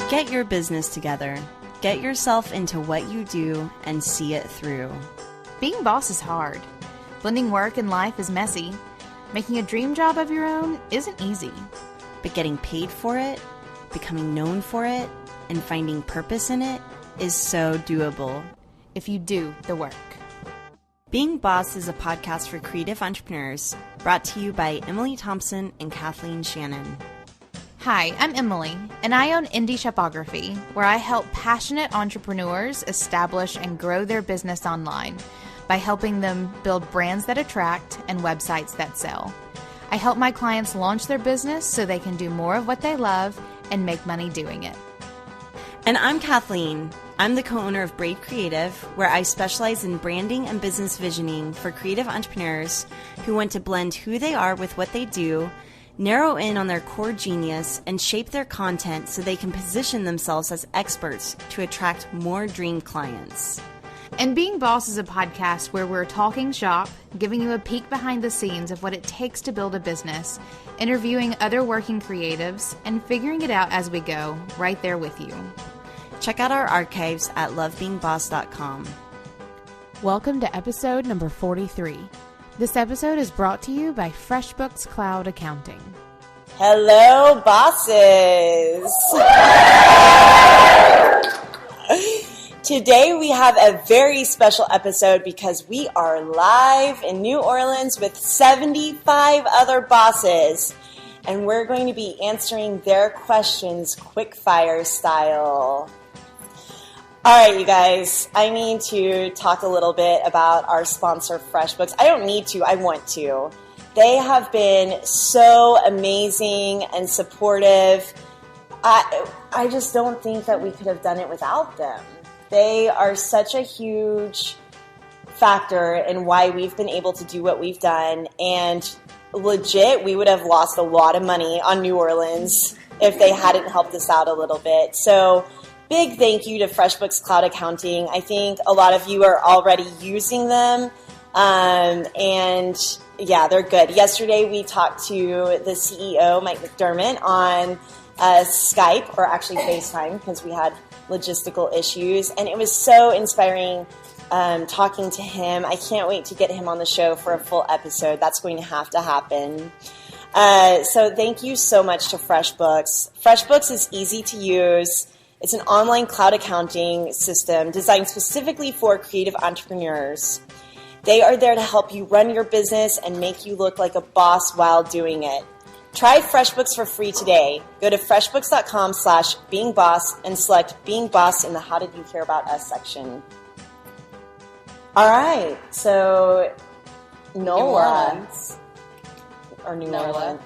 Get your business together. Get yourself into what you do and see it through. Being boss is hard. Blending work and life is messy. Making a dream job of your own isn't easy. But getting paid for it, becoming known for it, and finding purpose in it is so doable if you do the work. Being Boss is a podcast for creative entrepreneurs, brought to you by Emily Thompson and Kathleen Shannon. Hi, I'm Emily, and I own Indie Shopography, where I help passionate entrepreneurs establish and grow their business online by helping them build brands that attract and websites that sell. I help my clients launch their business so they can do more of what they love and make money doing it. And I'm Kathleen. I'm the co-owner of Brave Creative, where I specialize in branding and business visioning for creative entrepreneurs who want to blend who they are with what they do, narrow in on their core genius, and shape their content so they can position themselves as experts to attract more dream clients. And Being Boss is a podcast where we're talking shop, giving you a peek behind the scenes of what it takes to build a business, interviewing other working creatives, and figuring it out as we go, right there with you. Check out our archives at lovebeingboss.com. Welcome to episode number 43. This episode is brought to you by FreshBooks Cloud Accounting. Hello, bosses. Today we have a very special episode because we are live in New Orleans with 75 other bosses, and we're going to be answering their questions quick fire style. All right, you guys, I need to talk a little bit about our sponsor, FreshBooks. I don't need to, I want to. They have been so amazing and supportive. I just don't think that we could have done it without them. They are such a huge factor in why we've been able to do what we've done. And legit, we would have lost a lot of money on New Orleans if they hadn't helped us out a little bit. So big thank you to FreshBooks Cloud Accounting. I think a lot of you are already using them. And yeah, they're good. Yesterday we talked to the CEO, Mike McDermott, on Skype, or actually FaceTime, because we had logistical issues. And it was so inspiring talking to him. I can't wait to get him on the show for a full episode. That's going to happen. So thank you so much to FreshBooks. FreshBooks is easy to use. It's an online cloud accounting system designed specifically for creative entrepreneurs. They are there to help you run your business and make you look like a boss while doing it. Try FreshBooks for free today. Go to freshbooks.com/beingboss and select Being Boss in the How Did You Care About Us section. All right, so Nola. Or New Orleans.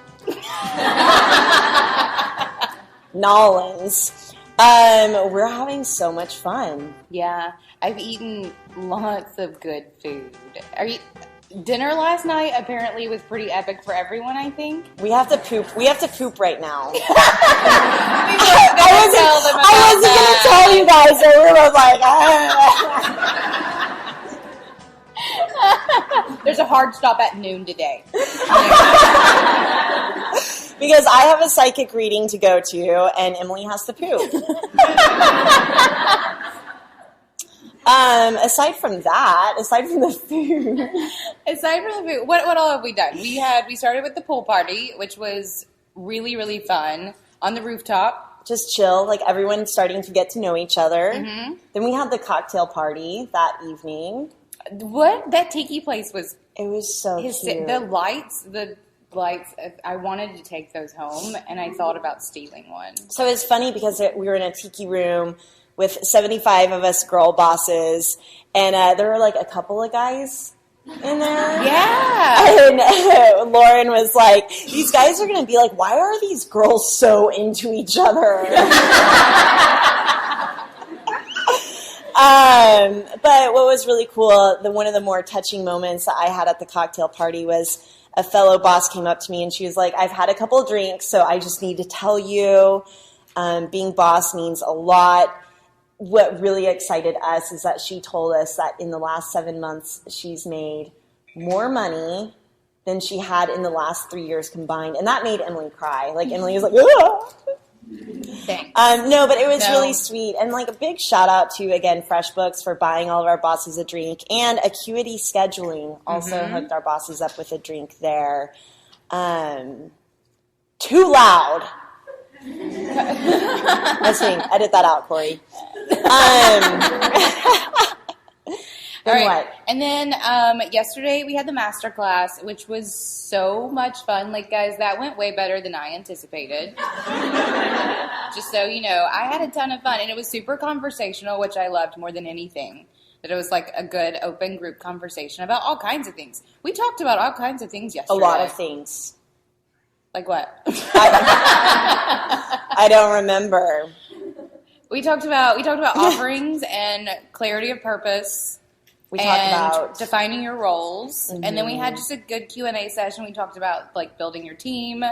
Nolans. We're having so much fun. Yeah, I've eaten lots of good food. Dinner last night apparently was pretty epic for everyone, I think. We have to poop. We have to poop right now. I wasn't going to tell you guys, so we were like, There's a hard stop at noon today. Because I have a psychic reading to go to, and Emily has to poop. Aside from the food. What all have we done? We started with the pool party, which was really, really fun on the rooftop. Just chill, like everyone starting to get to know each other. Mm-hmm. Then we had the cocktail party that evening. What? That tiki place was... It was so cute. The lights, I wanted to take those home, and I thought about stealing one. So it's funny because we were in a tiki room with 75 of us girl bosses, and there were like a couple of guys in there. Yeah. And Lauren was like, these guys are going to be like, why are these girls so into each other? But what was really cool, one of the more touching moments that I had at the cocktail party was a fellow boss came up to me and she was like, I've had a couple of drinks, so I just need to tell you, being boss means a lot. What really excited us is that she told us that in the last 7 months, she's made more money than she had in the last 3 years combined. And that made Emily cry. Like, Emily was like, ah! Thanks. No, but it was No. really sweet. And like a big shout out to, again, FreshBooks for buying all of our bosses a drink, and Acuity Scheduling also hooked our bosses up with a drink there. Too loud. That's kidding. Edit that out, Corey. All right. What? And then yesterday we had the master class, which was so much fun. Like, guys, that went way better than I anticipated. Just so you know, I had a ton of fun, and it was super conversational, which I loved more than anything. That it was like a good open group conversation about all kinds of things. We talked about all kinds of things A yesterday. lot of things. Like what? I don't remember. We talked about offerings and clarity of purpose. We talked and about defining your roles, and then we had just a good Q&A session. We talked about like building your team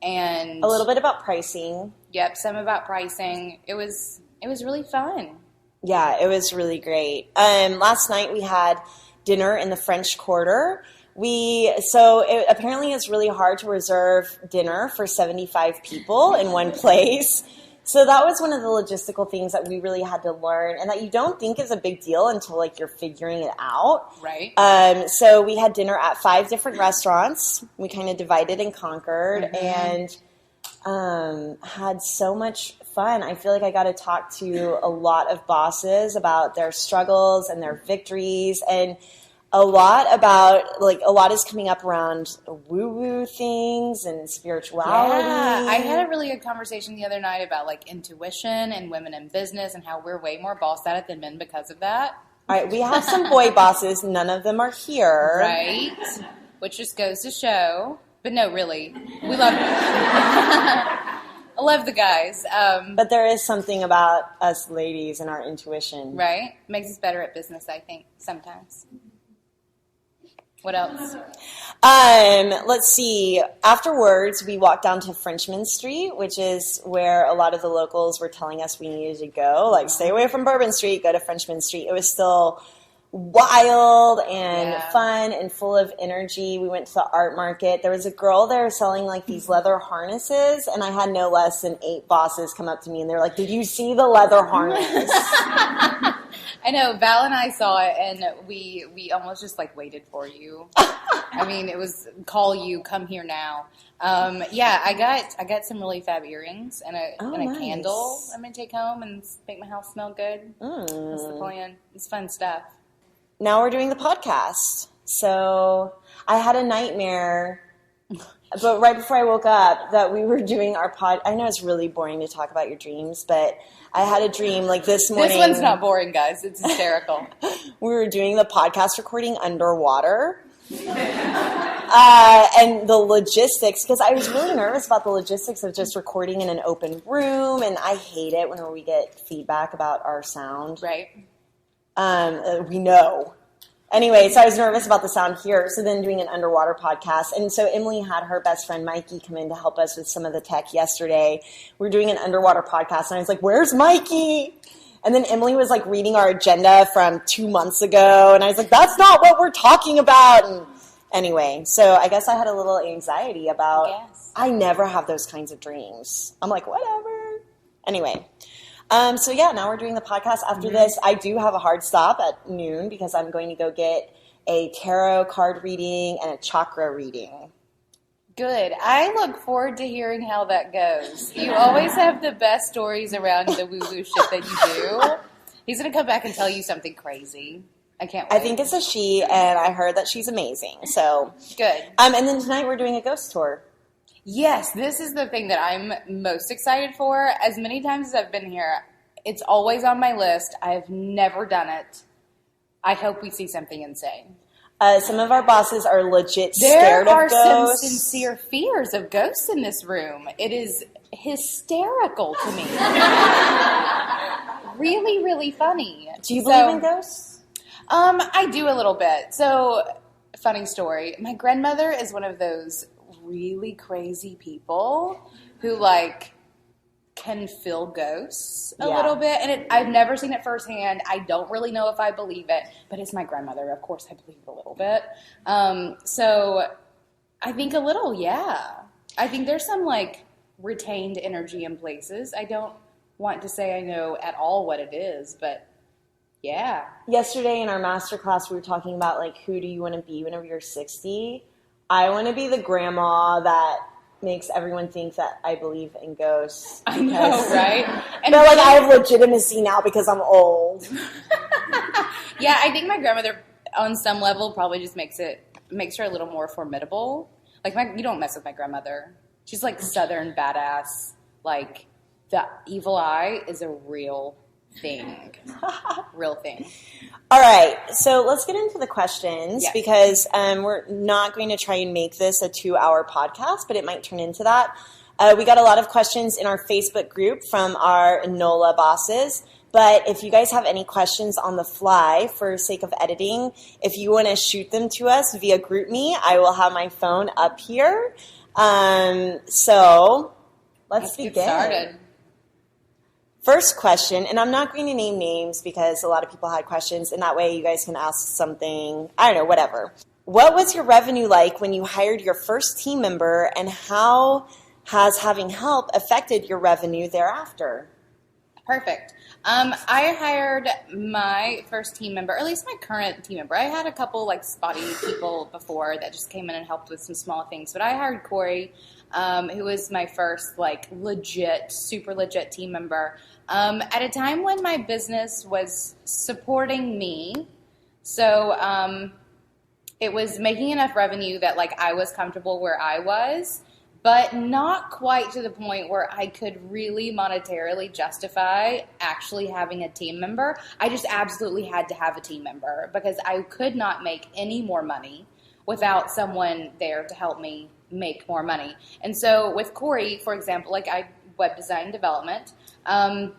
and a little bit about pricing. Yep, some about pricing. It was really fun. Yeah, it was really great. Last night we had dinner in the French Quarter. It apparently is really hard to reserve dinner for 75 people in one place. So that was one of the logistical things that we really had to learn, and that you don't think is a big deal until like you're figuring it out. Right. So we had dinner at 5 different restaurants. We kind of divided and conquered, and had so much fun. I feel like I got to talk to a lot of bosses about their struggles and their victories, and a lot is coming up around woo-woo things and spirituality. Yeah, I had a really good conversation the other night about like intuition and women in business and how we're way more boss at it than men because of that. All right, we have some boy bosses. None of them are here. Right. Which just goes to show. But no, really. We love I love the guys. But there is something about us ladies and our intuition. Right? Makes us better at business, I think, sometimes. What else? Let's see. Afterwards, we walked down to Frenchman Street, which is where a lot of the locals were telling us we needed to go. Like, stay away from Bourbon Street, go to Frenchman Street. It was still wild and fun and full of energy. We went to the art market. There was a girl there selling like these leather harnesses, and I had no less than 8 bosses come up to me, and they're like, "Did you see the leather harness?" I know, Val and I saw it, and we almost just like waited for you. I mean, it was call you, come here now. I got some really fab earrings and a nice. candle I'm gonna take home and make my house smell good. That's the plan. It's fun stuff. Now we're doing the podcast. So I had a nightmare, but right before I woke up, that we were doing our pod. I know it's really boring to talk about your dreams, but I had a dream like this morning. This one's not boring, guys. It's hysterical. We were doing the podcast recording underwater. And the logistics, because I was really nervous about the logistics of just recording in an open room, and I hate it whenever we get feedback about our sound. Right. We know. Anyway, so I was nervous about the sound here, so then doing an underwater podcast. And so Emily had her best friend Mikey come in to help us with some of the tech yesterday. We were doing an underwater podcast, and I was like, "Where's Mikey?" And then Emily was like reading our agenda from 2 months ago, and I was like, "That's not what we're talking about." And anyway, so I guess I had a little anxiety about, I never have those kinds of dreams. I'm like, whatever. Anyway. Now we're doing the podcast. After this, I do have a hard stop at noon because I'm going to go get a tarot card reading and a chakra reading. Good. I look forward to hearing how that goes. You always have the best stories around the woo-woo shit that you do. He's going to come back and tell you something crazy. I can't wait. I think it's a she, and I heard that she's amazing. So good. And then tonight we're doing a ghost tour. Yes, this is the thing that I'm most excited for. As many times as I've been here, it's always on my list. I've never done it. I hope we see something insane. Some of our bosses are legit scared of ghosts. There are some sincere fears of ghosts in this room. It is hysterical to me. Really, really funny. Do you believe in ghosts? I do a little bit. So, funny story. My grandmother is one of those really crazy people who like can feel ghosts a little bit, and I've never seen it firsthand. I don't really know if I believe it, but it's my grandmother. Of course I believe it a little bit. So I think a little, I think there's some like retained energy in places. I don't want to say I know at all what it is, but yeah. Yesterday in our master class, we were talking about, like, who do you want to be whenever you're 60? I want to be the grandma that makes everyone think that I believe in ghosts. I know, right? And but, like, I have legitimacy now because I'm old. Yeah, I think my grandmother, on some level, probably just makes her a little more formidable. Like, you don't mess with my grandmother. She's, like, Southern badass. Like, the evil eye is a real thing. Real thing. All right, so let's get into the questions Yes. because we're not going to try and make this a 2-hour podcast, but it might turn into that. We got a lot of questions in our Facebook group from our Nola bosses, but if you guys have any questions on the fly for sake of editing, if you want to shoot them to us via GroupMe, I will have my phone up here. So let's begin. Get started. First question, and I'm not going to name names because a lot of people had questions, and that way you guys can ask something, I don't know, whatever. What was your revenue like when you hired your first team member, and how has having help affected your revenue thereafter? Perfect. I hired my first team member, or at least my current team member. I had a couple, like, spotty people before that just came in and helped with some small things, but I hired Corey, who was my first, like, super legit team member. At a time when my business was supporting me, so it was making enough revenue that, like, I was comfortable where I was, but not quite to the point where I could really monetarily justify actually having a team member. I just absolutely had to have a team member because I could not make any more money without someone there to help me make more money. And so with Corey, for example, like, I web design development, I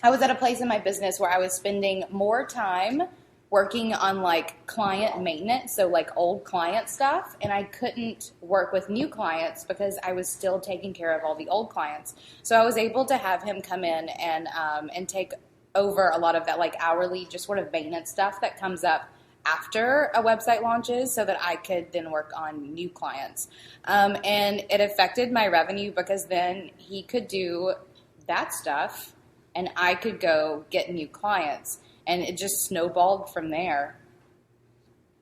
was at a place in my business where I was spending more time working on, like, client maintenance, so, like, old client stuff, and I couldn't work with new clients because I was still taking care of all the old clients. So I was able to have him come in and take over a lot of that, like, hourly just sort of maintenance stuff that comes up after a website launches so that I could then work on new clients. And it affected my revenue because then he could do that stuff and I could go get new clients. And it just snowballed from there.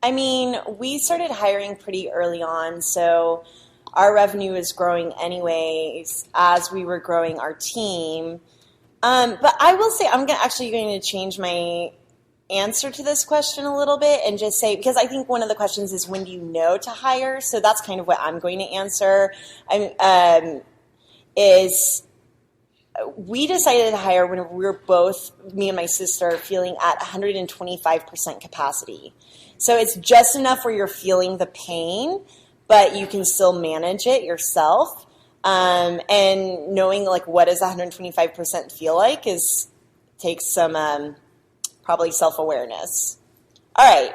I mean, we started hiring pretty early on, so our revenue was growing anyways as we were growing our team. But I will say I'm actually going to change my answer to this question a little bit and just say, because I think one of the questions is when do you know to hire? So that's kind of what I'm going to answer. We decided to hire when we were both, me and my sister, feeling at 125% capacity. So it's just enough where you're feeling the pain, but you can still manage it yourself. And knowing, like, what does 125% feel like takes some probably self-awareness. All right.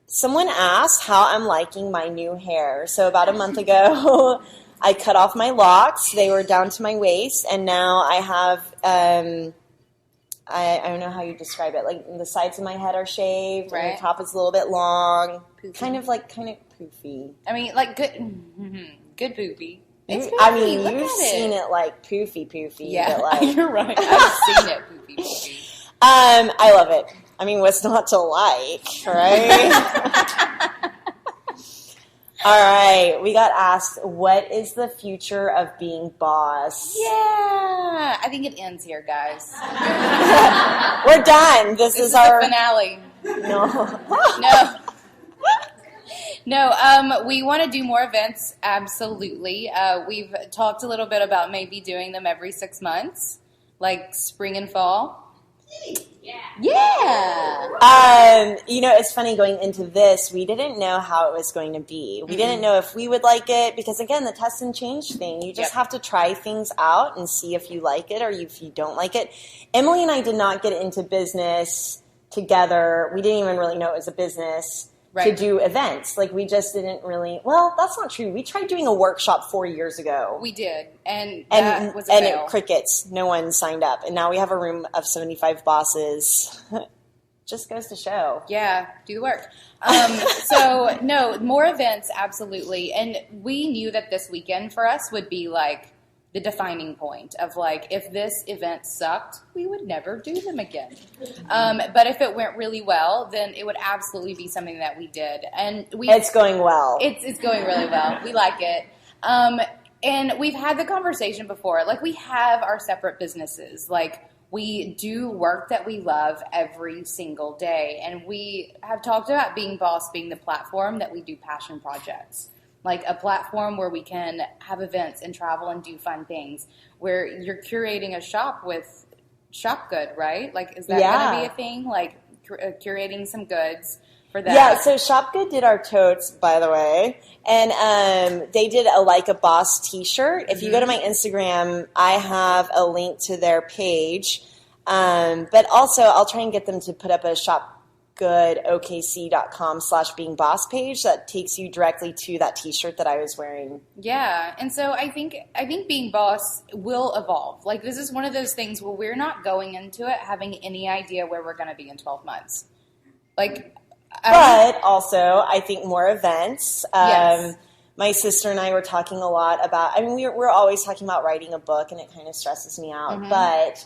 Someone asked how I'm liking my new hair. So about a month ago, I cut off my locks. They were down to my waist, and now I have, I don't know how you describe it. Like, the sides of my head are shaved, right, and the top is a little bit long. Poofy. Kind of poofy. I mean, like, good poofy. It's poofy. I mean, Look you've at seen it, like poofy. Yeah, but, like, you're right. I've seen it poofy. I love it. I mean, what's not to like, right? All right, we got asked, what is the future of being boss? Yeah, I think it ends here, guys. We're done. This is our the finale. No. No, we want to do more events, absolutely. We've talked a little bit about maybe doing them every 6 months, like spring and fall. Yeah. It's funny going into this, we didn't know how it was going to be. We didn't know if we would like it because, again, the test and change thing. You just have to try things out and see if you like it or if you don't like it. Emily and I did not get into business together. We didn't even really know it was a business. Right. To do events. Like, we just didn't really, well, that's not true. We tried doing a workshop 4 years ago. We did. And that was a fail. And crickets. No one signed up. And now we have a room of 75 bosses. Just goes to show. Yeah, do the work. So, no, more events, absolutely. And we knew that this weekend for us would be, like, the defining point of like, if this event sucked, we would never do them again. But if it went really well, then it would absolutely be something that we did. And it's going well. It's going really well. We like it. And we've had the conversation before. Like, we have our separate businesses. Like, we do work that we love every single day. And we have talked about Being Boss being the platform that we do passion projects. Like a platform where we can have events and travel and do fun things. Where you're curating a shop with shop good, right? Like, is that going to be a thing? Like, curating some goods for that? Yeah, so Shop Good did our totes, by the way. And they did a Like a Boss t-shirt. If you go to my Instagram, I have a link to their page. But also, I'll try and get them to put up a shopgoodokc.com/beingboss page that takes you directly to that t-shirt that I was wearing. Yeah, and so I think Being Boss will evolve. Like, this is one of those things where we're not going into it having any idea where we're going to be in 12 months. Like, but also, I think more events. Yes. My sister and I were talking a lot about, I mean, we're always talking about writing a book, and it kind of stresses me out. But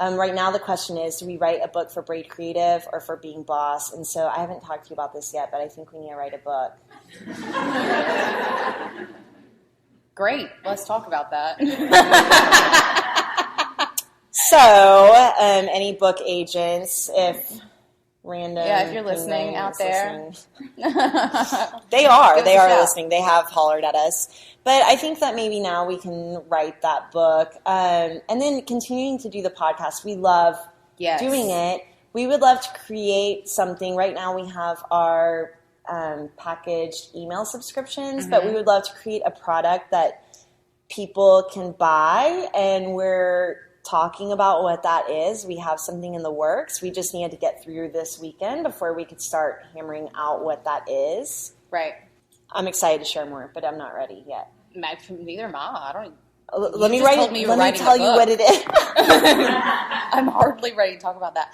right now the question is, do we write a book for Braid Creative or for Being Boss? And so I haven't talked to you about this yet, but I think we need to write a book. Great. Let's talk about that. So, any book agents, if you're listening out there. They are listening. They have hollered at us. But I think that maybe now we can write that book. And then continuing to do the podcast. We love doing it. We would love to create something. Right now we have our packaged email subscriptions, but we would love to create a product that people can buy, and we're talking about what that is. We have something in the works. We just needed to get through this weekend before we could start hammering out what that is. Right. I'm excited to share more, but I'm not ready yet. Neither am I. Let me tell you what it is. I'm hardly ready to talk about that.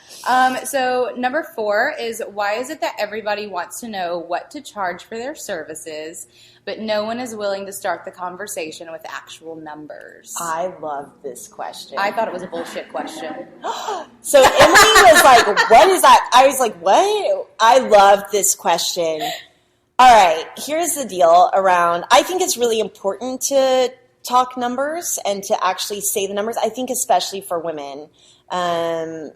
So number 4 is, why is it that everybody wants to know what to charge for their services, but no one is willing to start the conversation with actual numbers? I love this question. I thought it was a bullshit question. So Emily was like, what is that? I was like, what? I love this question. All right, here's the deal around, I think it's really important to talk numbers and to actually say the numbers. I think especially for women, there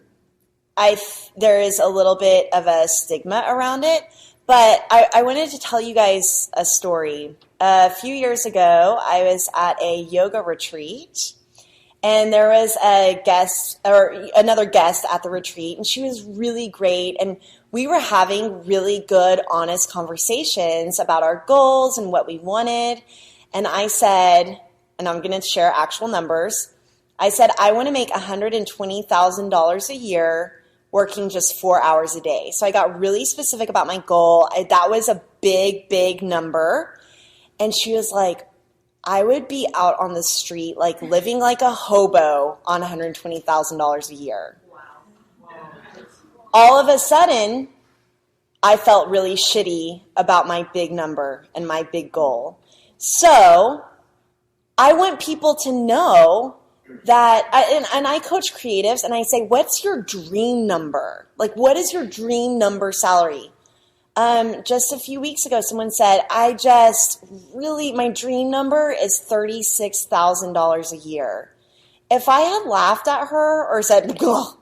is a little bit of a stigma around it. But I wanted to tell you guys a story. A few years ago, I was at a yoga retreat, and there was another guest at the retreat, and she was really great. And we were having really good, honest conversations about our goals and what we wanted. And I said, and I'm going to share actual numbers, I said, I want to make $120,000 a year working just 4 hours a day. So I got really specific about my goal. That was a big, big number. And she was like, I would be out on the street, like living like a hobo on $120,000 a year. Wow. All of a sudden, I felt really shitty about my big number and my big goal. So I want people to know that, and I coach creatives, and I say, what's your dream number? Like, what is your dream number salary? Just a few weeks ago, someone said, my dream number is $36,000 a year. If I had laughed at her or said, ugh,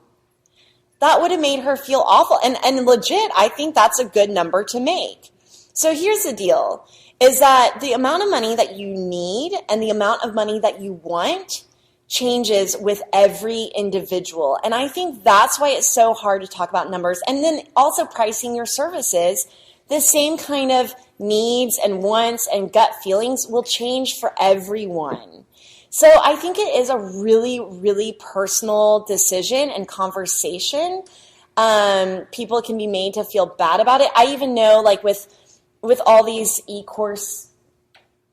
that would have made her feel awful. And legit, I think that's a good number to make. So here's the deal, is that the amount of money that you need and the amount of money that you want changes with every individual. And I think that's why it's so hard to talk about numbers. And then also pricing your services, the same kind of needs and wants and gut feelings will change for everyone. So I think it is a really, really personal decision and conversation. People can be made to feel bad about it. I even know, like with all these e-course,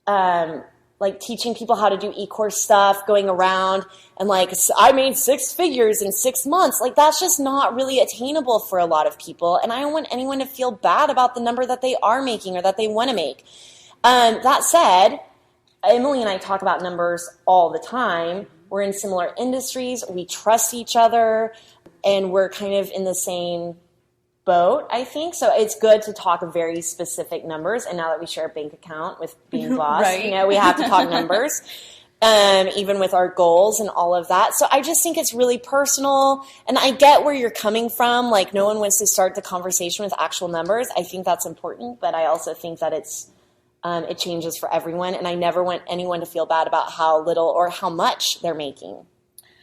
like teaching people how to do e-course stuff, going around and like, I made 6 figures in 6 months. Like, that's just not really attainable for a lot of people. And I don't want anyone to feel bad about the number that they are making or that they want to make. That said, Emily and I talk about numbers all the time. We're in similar industries. We trust each other, and we're kind of in the same boat, I think. So it's good to talk very specific numbers. And now that we share a bank account with being boss, Right. you know, we have to talk numbers, even with our goals and all of that. So I just think it's really personal. And I get where you're coming from. Like, no one wants to start the conversation with actual numbers. I think that's important, but I also think that it changes for everyone. And I never want anyone to feel bad about how little or how much they're making.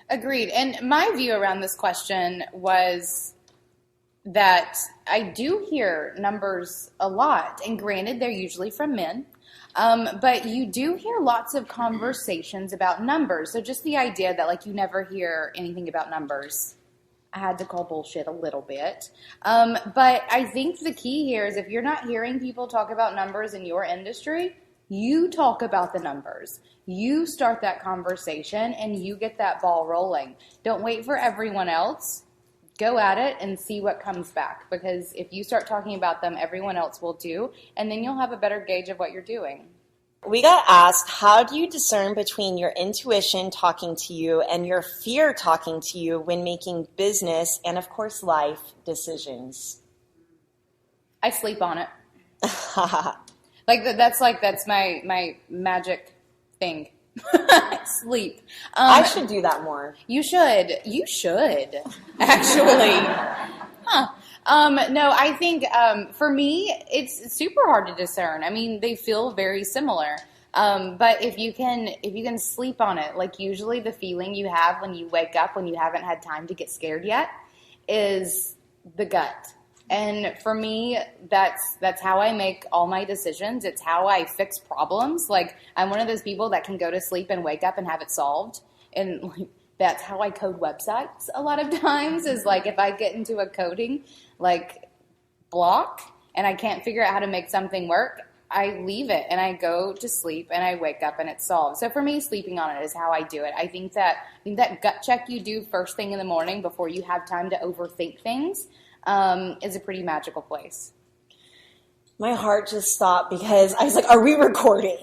Agreed. And my view around this question was that I do hear numbers a lot. And granted, they're usually from men. But you do hear lots of conversations about numbers. So just the idea that, like, you never hear anything about numbers, I had to call bullshit a little bit. But I think the key here is if you're not hearing people talk about numbers in your industry, you talk about the numbers. You start that conversation and you get that ball rolling. Don't wait for everyone else. Go at it and see what comes back. Because if you start talking about them, everyone else will too. And then you'll have a better gauge of what you're doing. We got asked, how do you discern between your intuition talking to you and your fear talking to you when making business and, of course, life decisions? I sleep on it. That's my magic thing. Sleep. I should do that more. You should, actually. No, I think for me, it's super hard to discern. I mean, they feel very similar. But if you can sleep on it, like usually the feeling you have when you wake up when you haven't had time to get scared yet is the gut. And for me, that's how I make all my decisions. It's how I fix problems. Like, I'm one of those people that can go to sleep and wake up and have it solved. And like, that's how I code websites a lot of times, is like if I get into a coding like block and I can't figure out how to make something work, I leave it and I go to sleep and I wake up and it's solved. So for me, sleeping on it is how I do it. I think that gut check you do first thing in the morning before you have time to overthink things is a pretty magical place. My heart just stopped because I was like, are we recording?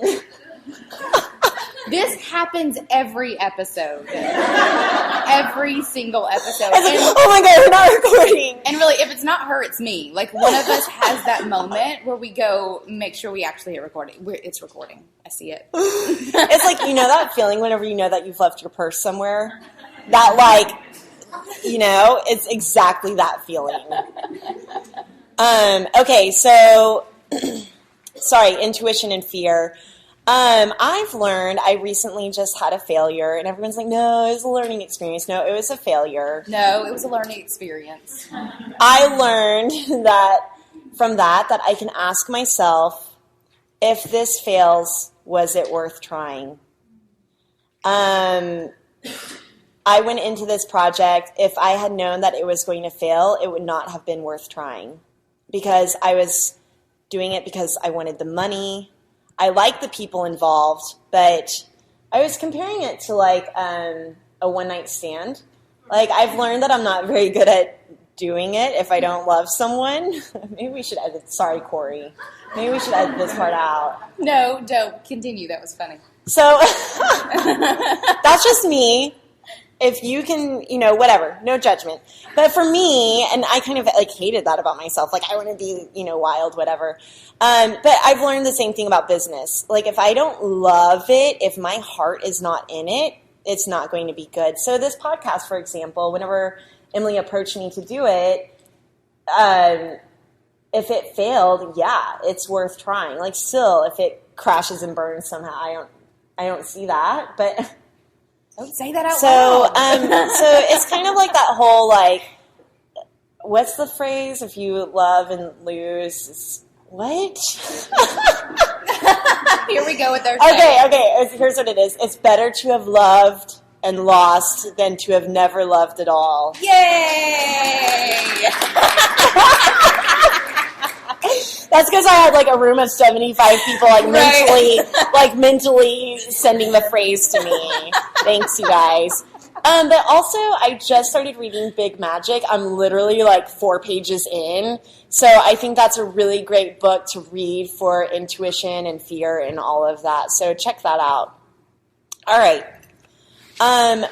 This happens every episode. Every single episode. I was like, oh my God, we're not recording. And really, if it's not her, it's me. Like, one of us has that moment where we go, make sure we actually hit recording. It's recording. I see it. It's like, you know that feeling whenever you know that you've left your purse somewhere? That, like, you know, it's exactly that feeling. Okay, so, sorry, intuition and fear. I've learned, I recently just had a failure, and everyone's like, no, it was a learning experience. No, it was a failure. No, it was a learning experience. I learned that from that I can ask myself, if this fails, was it worth trying? I went into this project, if I had known that it was going to fail, it would not have been worth trying, because I was doing it because I wanted the money. I like the people involved, but I was comparing it to like a one-night stand. Like, I've learned that I'm not very good at doing it if I don't love someone. Maybe we should edit. Sorry, Corey. Maybe we should edit this part out. No, don't. Continue. That was funny. So that's just me. If you can, you know, whatever, no judgment. But for me, and I kind of like hated that about myself. Like, I want to be, you know, wild, whatever. But I've learned the same thing about business. Like, if I don't love it, if my heart is not in it, it's not going to be good. So this podcast, for example, whenever Emily approached me to do it, if it failed, yeah, it's worth trying. Like, still, if it crashes and burns somehow, I don't see that, but don't say that out loud. So it's kind of like that whole, like, what's the phrase? If you love and lose, what? Here we go with our Okay. Here's what it is. It's better to have loved and lost than to have never loved at all. Yay! That's because I had like a room of 75 people mentally sending the phrase to me. Thanks, you guys. But also, I just started reading Big Magic. I'm literally like 4 pages in. So I think that's a really great book to read for intuition and fear and all of that. So check that out. All right.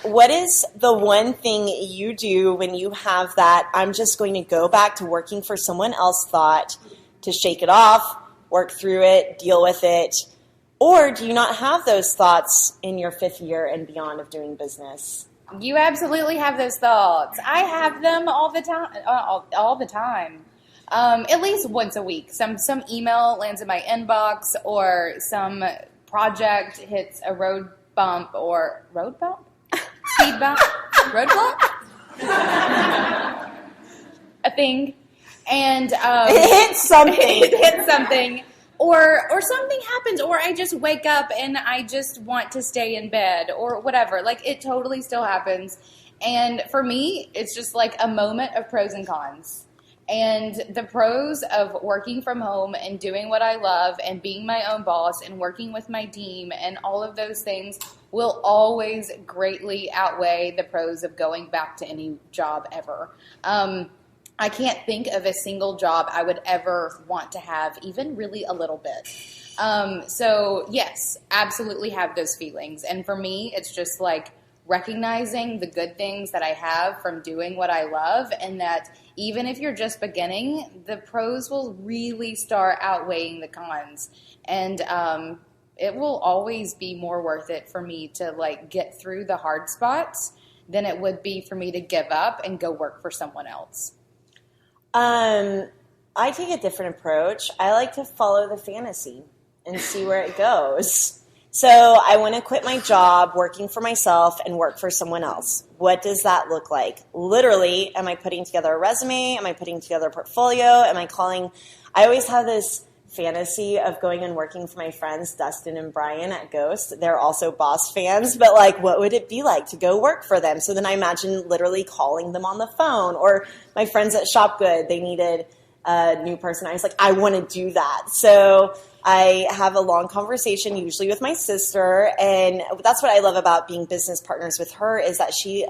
What is the one thing you do when you have that I'm just going to go back to working for someone else thought to shake it off, work through it, deal with it? Or do you not have those thoughts in your 5th year and beyond of doing business? You absolutely have those thoughts. I have them all the time. All the time. At least once a week. Some email lands in my inbox, or some project hits a road bump or road bump, speed bump, roadblock, a thing, and it hits something. It hits something. Or something happens, or I just wake up and I just want to stay in bed, or whatever. Like, it totally still happens. And for me, it's just like a moment of pros and cons. And the pros of working from home and doing what I love and being my own boss and working with my team and all of those things will always greatly outweigh the pros of going back to any job ever. I can't think of a single job I would ever want to have, even really a little bit. So yes, absolutely have those feelings. And for me, it's just like recognizing the good things that I have from doing what I love, and that even if you're just beginning, the pros will really start outweighing the cons. And it will always be more worth it for me to like get through the hard spots than it would be for me to give up and go work for someone else. I take a different approach. I like to follow the fantasy and see where it goes. So I want to quit my job working for myself and work for someone else. What does that look like? Literally, am I putting together a resume? Am I putting together a portfolio? Am I calling? I always have this fantasy of going and working for my friends Dustin and Brian at Ghost. They're also Boss fans, but like, what would it be like to go work for them? So then I imagine literally calling them on the phone. Or my friends at Shop Good, they needed a new person. I was like, I want to do that. So I have a long conversation usually with my sister, and that's what I love about being business partners with her, is that she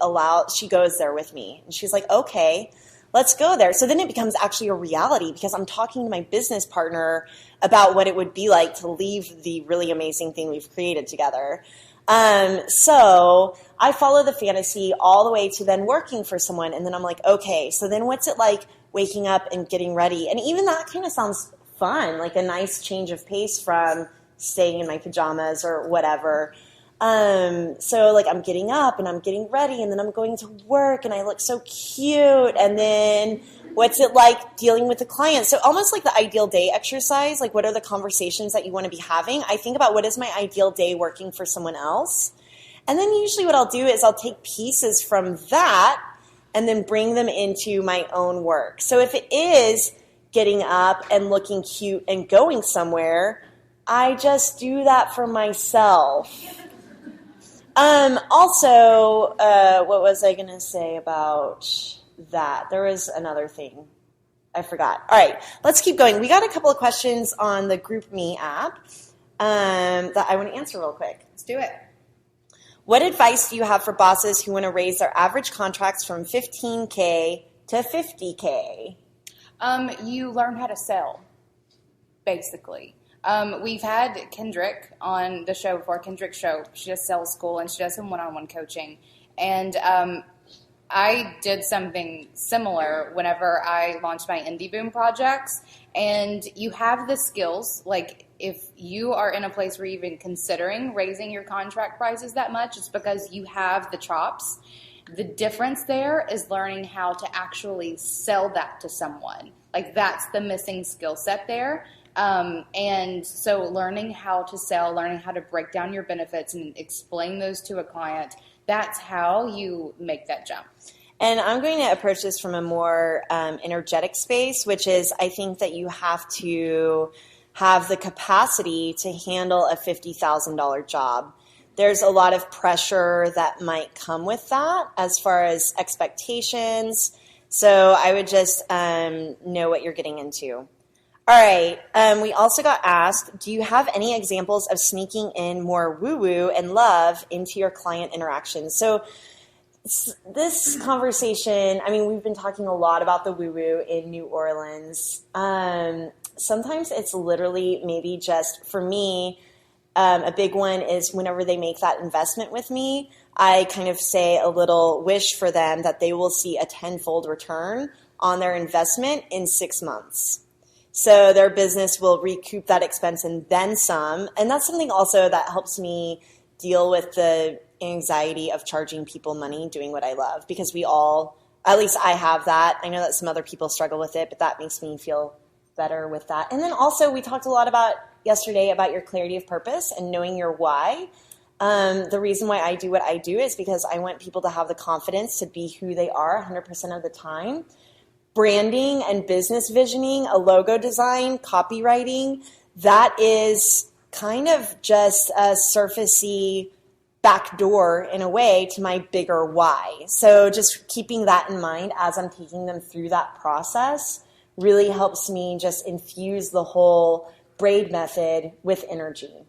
goes there with me, and she's like, okay, let's go there. So then it becomes actually a reality, because I'm talking to my business partner about what it would be like to leave the really amazing thing we've created together. So I follow the fantasy all the way to then working for someone. And then I'm like, okay, so then what's it like waking up and getting ready? And even that kind of sounds fun, like a nice change of pace from staying in my pajamas or whatever. So like I'm getting up and I'm getting ready, and then I'm going to work and I look so cute. And then what's it like dealing with the client? So almost like the ideal day exercise, like what are the conversations that you want to be having? I think about what is my ideal day working for someone else. And then usually what I'll do is I'll take pieces from that and then bring them into my own work. So if it is getting up and looking cute and going somewhere, I just do that for myself. Also, what was I going to say about that? There was another thing. I forgot. All right, let's keep going. We got a couple of questions on the Group Me app that I want to answer real quick. Let's do it. What advice do you have for bosses who want to raise their average contracts from $15K to $50K? You learn how to sell, basically. We've had Kendrick on the show before, Kendrick's show. She does sales school, and she does some one-on-one coaching. And I did something similar whenever I launched my Indie Boom projects. And you have the skills, like if you are in a place where you're even considering raising your contract prices that much, it's because you have the chops. The difference there is learning how to actually sell that to someone. Like that's the missing skill set there. And so learning how to sell, learning how to break down your benefits and explain those to a client, that's how you make that jump. And I'm going to approach this from a more energetic space, which is I think that you have to have the capacity to handle a $50,000 job. There's a lot of pressure that might come with that as far as expectations. So I would just know what you're getting into. All right. We also got asked, do you have any examples of sneaking in more woo-woo and love into your client interactions? So this conversation, I mean, we've been talking a lot about the woo-woo in New Orleans. Sometimes it's literally maybe just, for me, a big one is whenever they make that investment with me, I kind of say a little wish for them that they will see a tenfold return on their investment in 6 months. So their business will recoup that expense and then some. And that's something also that helps me deal with the anxiety of charging people money doing what I love, because we all, at least I have that. I know that some other people struggle with it, but that makes me feel better with that. And then also we talked a lot about yesterday about your clarity of purpose and knowing your why. The reason why I do what I do is because I want people to have the confidence to be who they are 100% of the time. Branding and business visioning, a logo design, copywriting, that is kind of just a surfacey backdoor in a way to my bigger why. So just keeping that in mind as I'm taking them through that process really helps me just infuse the whole braid method with energy.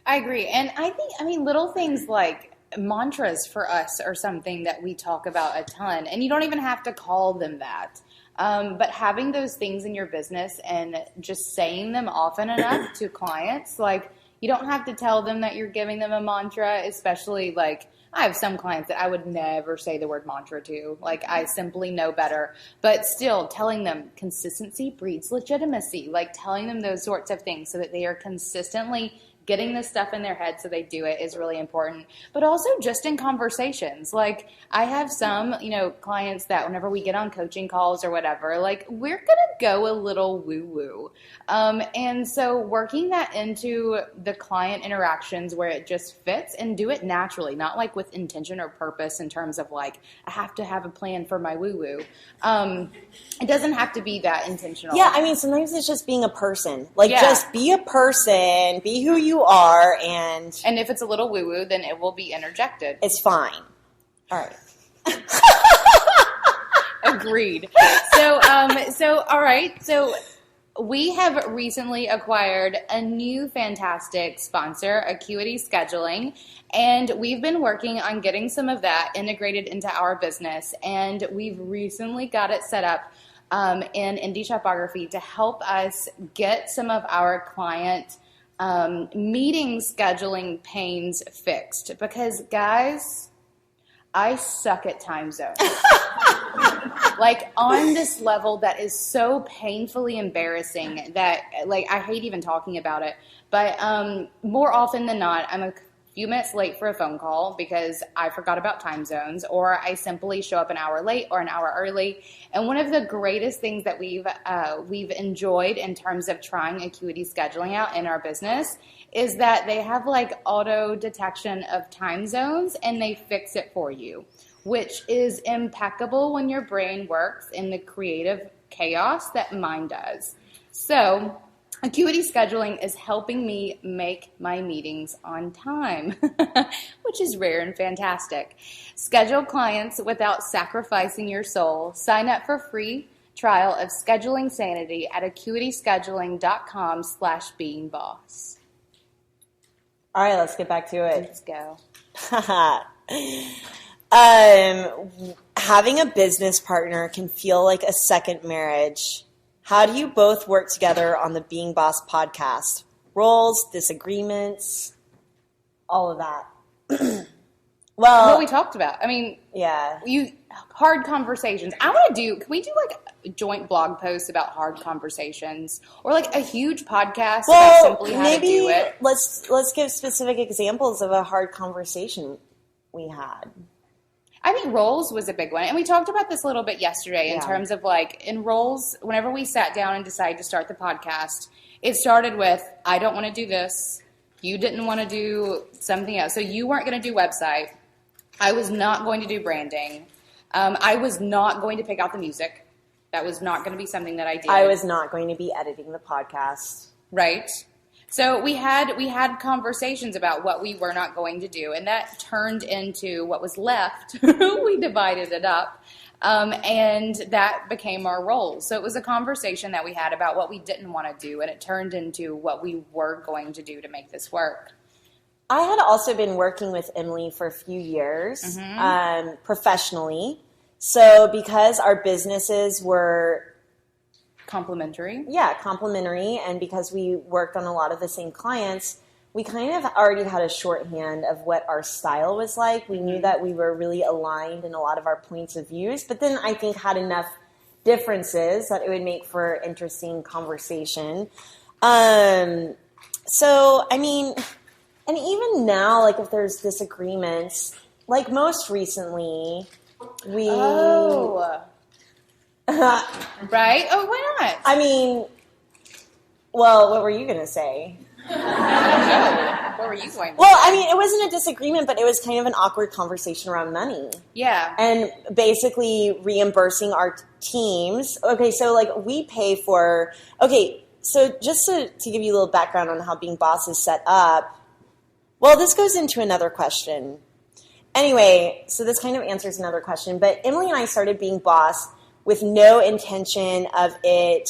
I agree. And I mean, little things like mantras for us are something that we talk about a ton. And you don't even have to call them that. But having those things in your business and just saying them often enough to clients, like you don't have to tell them that you're giving them a mantra, especially like I have some clients that I would never say the word mantra to. Like I simply know better. But still telling them consistency breeds legitimacy, like telling them those sorts of things so that they are consistently getting this stuff in their head so they do it is really important. But also just in conversations. Like I have some, clients that whenever we get on coaching calls or whatever, like we're going to go a little woo-woo. And so working that into the client interactions where it just fits and do it naturally, not like with intention or purpose in terms of like, I have to have a plan for my woo-woo. It doesn't have to be that intentional. Yeah, I mean, sometimes it's just being a person. Like, just be a person, be who you are, and if it's a little woo-woo, then it will be interjected. It's fine. All right. Agreed. So, all right. So we have recently acquired a new fantastic sponsor, Acuity Scheduling, and we've been working on getting some of that integrated into our business, and we've recently got it set up in Indie Shopography to help us get some of our client meeting scheduling pains fixed. Because, guys, I suck at time zones. Like, on this level that is so painfully embarrassing that, like, I hate even talking about it. But more often than not, I'm a few minutes late for a phone call because I forgot about time zones, or I simply show up an hour late or an hour early. And one of the greatest things that we've enjoyed in terms of trying Acuity Scheduling out in our business is that they have like auto detection of time zones and they fix it for you, which is impeccable when your brain works in the creative chaos that mine does. So Acuity Scheduling is helping me make my meetings on time, which is rare and fantastic. Schedule clients without sacrificing your soul. Sign up for free trial of Scheduling Sanity at acuityscheduling.com/beingboss. All right, let's get back to it. Let's go. Having a business partner can feel like a second marriage. How do you both work together on the Being Boss podcast? Roles, disagreements, all of that. Well, what we talked about. I mean, yeah, hard conversations. Can we do like joint blog posts about hard conversations, or like a huge podcast about simply how to do it? Let's give specific examples of a hard conversation we had. I think roles was a big one. And we talked about this a little bit yesterday in terms of like in roles, whenever we sat down and decided to start the podcast, it started with, I don't want to do this. You didn't want to do something else. So you weren't going to do website. I was not going to do branding. I was not going to pick out the music. That was not going to be something that I did. I was not going to be editing the podcast. Right. So we had conversations about what we were not going to do, and that turned into what was left. We divided it up, and that became our roles. So it was a conversation that we had about what we didn't want to do, and it turned into what we were going to do to make this work. I had also been working with Emily for a few years, professionally. So because our businesses were Complementary. complementary, and because we worked on a lot of the same clients, we kind of already had a shorthand of what our style was like. We knew that we were really aligned in a lot of our points of views, but then I think had enough differences that it would make for interesting conversation. So, I mean, and even now, like if there's disagreements, like most recently, we... Oh. Right? Oh, why not? I mean, well, what were you going to say? What were you going to Well, say? I mean, it wasn't a disagreement, but it was kind of an awkward conversation around money. Yeah. And basically reimbursing our teams. Okay, so like we pay for, okay, so just to give you a little background on how Being Boss is set up, well, this goes into another question. Anyway, so this kind of answers another question, but Emily and I started Being Boss with no intention of it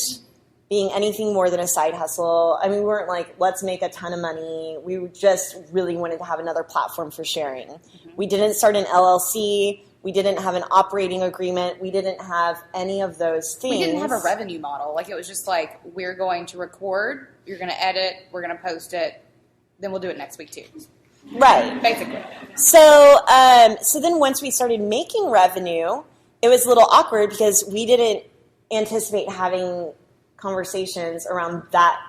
being anything more than a side hustle. I mean, we weren't like, let's make a ton of money. We just really wanted to have another platform for sharing. We didn't start an LLC. We didn't have an operating agreement. We didn't have any of those things. We didn't have a revenue model. Like, it was just like, we're going to record, you're going to edit, we're going to post it, then we'll do it next week too. Right. Basically. So, so then once we started making revenue, it was a little awkward because we didn't anticipate having conversations around that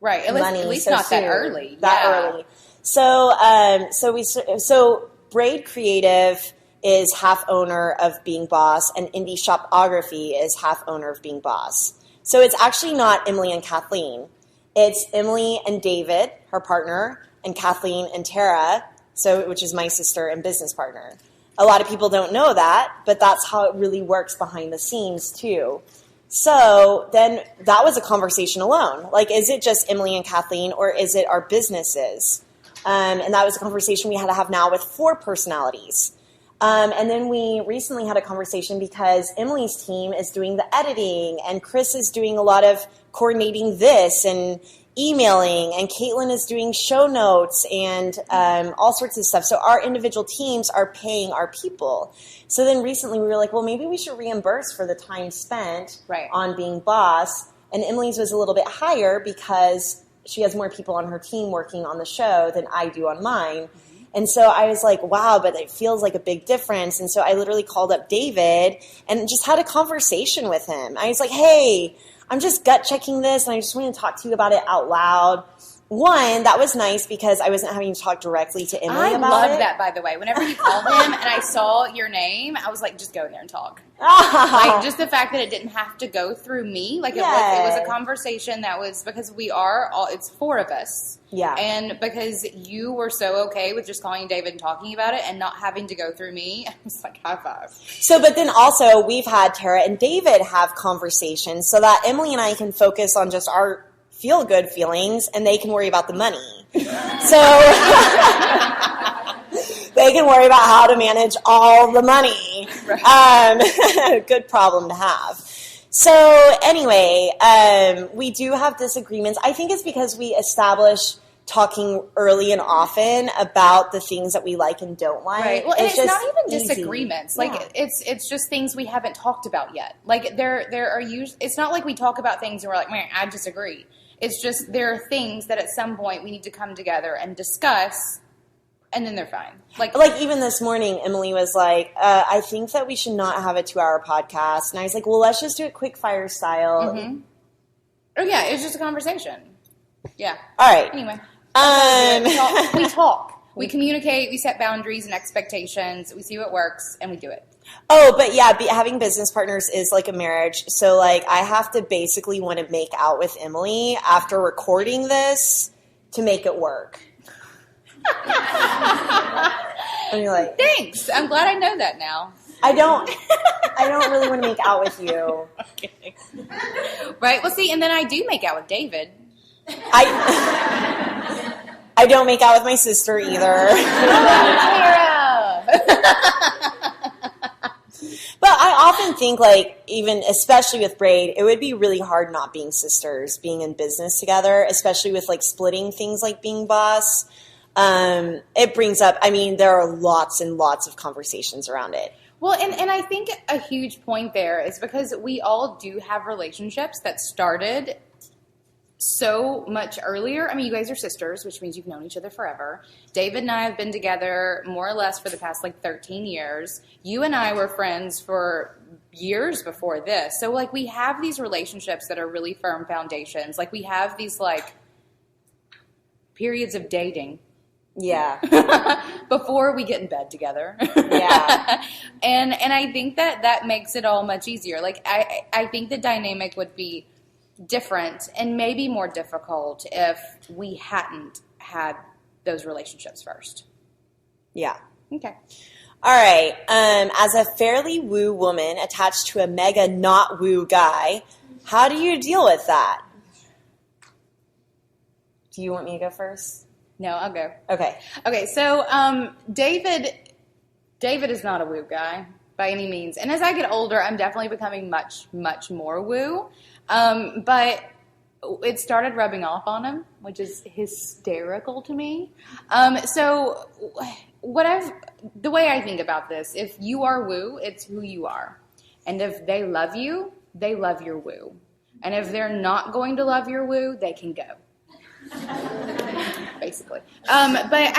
Right. At money least so not soon, that early. That Yeah. early. So Braid Creative is half owner of Being Boss, and Indie Shopography is half owner of Being Boss. So it's actually not Emily and Kathleen. It's Emily and David, her partner, and Kathleen and Tara, which is my sister and business partner. A lot of people don't know that, but that's how it really works behind the scenes too. So then that was a conversation alone. Like, is it just Emily and Kathleen, or is it our businesses? And that was a conversation we had to have now with 4 personalities. And then we recently had a conversation because Emily's team is doing the editing, and Chris is doing a lot of coordinating this and emailing, and Caitlin is doing show notes and all sorts of stuff. So our individual teams are paying our people. So then recently we were like, well, maybe we should reimburse for the time spent on Being Boss. And Emily's was a little bit higher because she has more people on her team working on the show than I do on mine. And so I was like, wow, but it feels like a big difference. And so I literally called up David and just had a conversation with him. I was like, hey, I'm just gut checking this, and I just want to talk to you about it out loud. One, that was nice because I wasn't having to talk directly to Emily about it. I love that, by the way. Whenever you called him and I saw your name, I was like, just go in there and talk. Like, just the fact that it didn't have to go through me. Like, it was a conversation that was, because it's 4 of us. Yeah. And because you were so okay with just calling David and talking about it and not having to go through me, I was like, high five. So, but then also we've had Tara and David have conversations so that Emily and I can focus on just our feel-good feelings, and they can worry about the money. So they can worry about how to manage all the money. Right. Good problem to have. So anyway, we do have disagreements. I think it's because we establish talking early and often about the things that we like and don't like. Right. Well, it's not even easy. disagreements. Like, it's just things we haven't talked about yet. Like, there are usually, it's not like we talk about things and we're like, man, I disagree. It's just there are things that at some point we need to come together and discuss, and then they're fine. Like even this morning, Emily was like, I think that we should not have a 2-hour podcast. And I was like, well, let's just do it quick fire style. Mm-hmm. Oh, yeah, it's just a conversation. Yeah. All right. Anyway. We talk. We communicate. We set boundaries and expectations. We see what works, and we do it. Oh, but yeah, having business partners is like a marriage. So, like, I have to basically want to make out with Emily after recording this to make it work. And you're like, thanks. I'm glad I know that now. I don't really want to make out with you. Okay. Right. Well, see, and then I do make out with David. I don't make out with my sister either. But I often think, like, even especially with Braid, it would be really hard not being sisters, being in business together, especially with like splitting things like Being Boss. it brings up, I mean, there are lots and lots of conversations around it. Well, and I think a huge point there is because we all do have relationships that started so much earlier. I mean, you guys are sisters, which means you've known each other forever. David and I have been together more or less for the past 13 years. You and I were friends for years before this. So we have these relationships that are really firm foundations. We have these periods of dating. Yeah. Before we get in bed together. Yeah. And I think that makes it all much easier. I think the dynamic would be different and maybe more difficult if we hadn't had those relationships first. Yeah. Okay. All right. As a fairly woo woman attached to a mega not woo guy, how do you deal with that? Do you want me to go first? No, I'll go. Okay. Okay, so David is not a woo guy by any means. And as I get older, I'm definitely becoming much, much more woo. But it started rubbing off on him, which is hysterical to me. So the way I think about this, if you are woo, it's who you are. And if they love you, they love your woo. And if they're not going to love your woo, they can go. Basically. But Amen.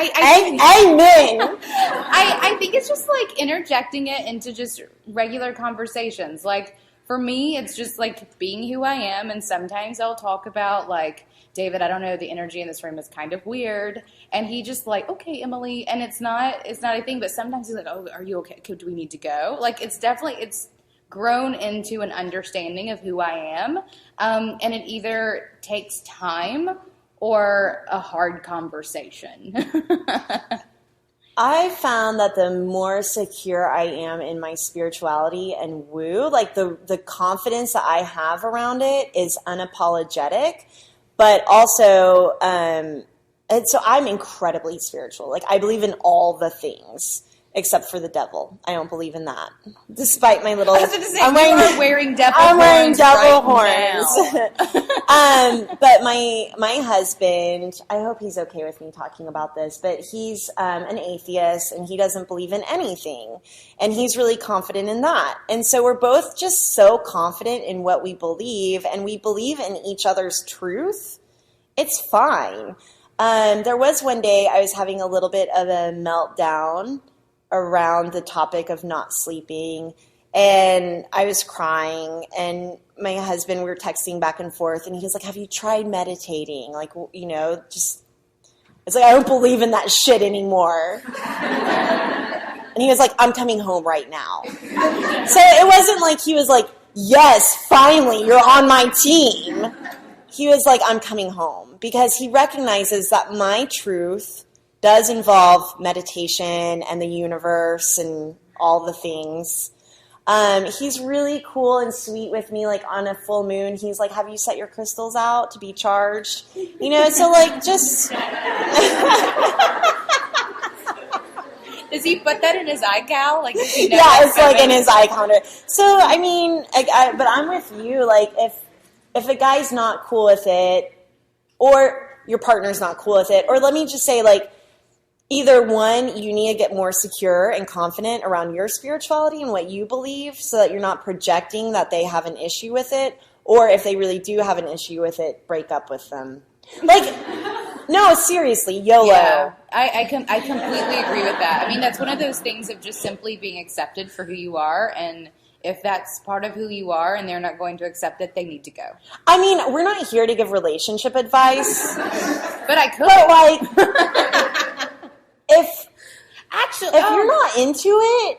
I think it's just interjecting it into just regular conversations. For me, it's just being who I am, and sometimes I'll talk about David, I don't know, the energy in this room is kind of weird, and he just okay, Emily, and it's not a thing, but sometimes he's oh, are you okay? Do we need to go? It's grown into an understanding of who I am, and it either takes time or a hard conversation. I found that the more secure I am in my spirituality and woo, the confidence that I have around it is unapologetic, but also, and so I'm incredibly spiritual. I believe in all the things except for the devil. I don't believe in that. Despite my little, I was going to say, I'm wearing devil horns. I'm wearing devil horns. But my husband, I hope he's okay with me talking about this, but he's an atheist and he doesn't believe in anything. And he's really confident in that. And so we're both just so confident in what we believe, and we believe in each other's truth. It's fine. There was one day I was having a little bit of a meltdown around the topic of not sleeping, and I was crying, and my husband, we were texting back and forth, and he was like, have you tried meditating? Just, it's I don't believe in that shit anymore. And he was like, I'm coming home right now. So it wasn't he was yes, finally, you're on my team. He was I'm coming home, because he recognizes that my truth does involve meditation and the universe and all the things. He's really cool and sweet with me, on a full moon. He's have you set your crystals out to be charged? So just... Does he put that in his iCal? Yeah, it's in his iCalendar. So, I mean, but I'm with you. If a guy's not cool with it, or your partner's not cool with it, or let me just say, either one, you need to get more secure and confident around your spirituality and what you believe, so that you're not projecting that they have an issue with it, or if they really do have an issue with it, break up with them. No, seriously, YOLO. Yeah, I completely agree with that. I mean, that's one of those things of just simply being accepted for who you are, and if that's part of who you are and they're not going to accept it, they need to go. I mean, we're not here to give relationship advice. But I could. But if you're not into it,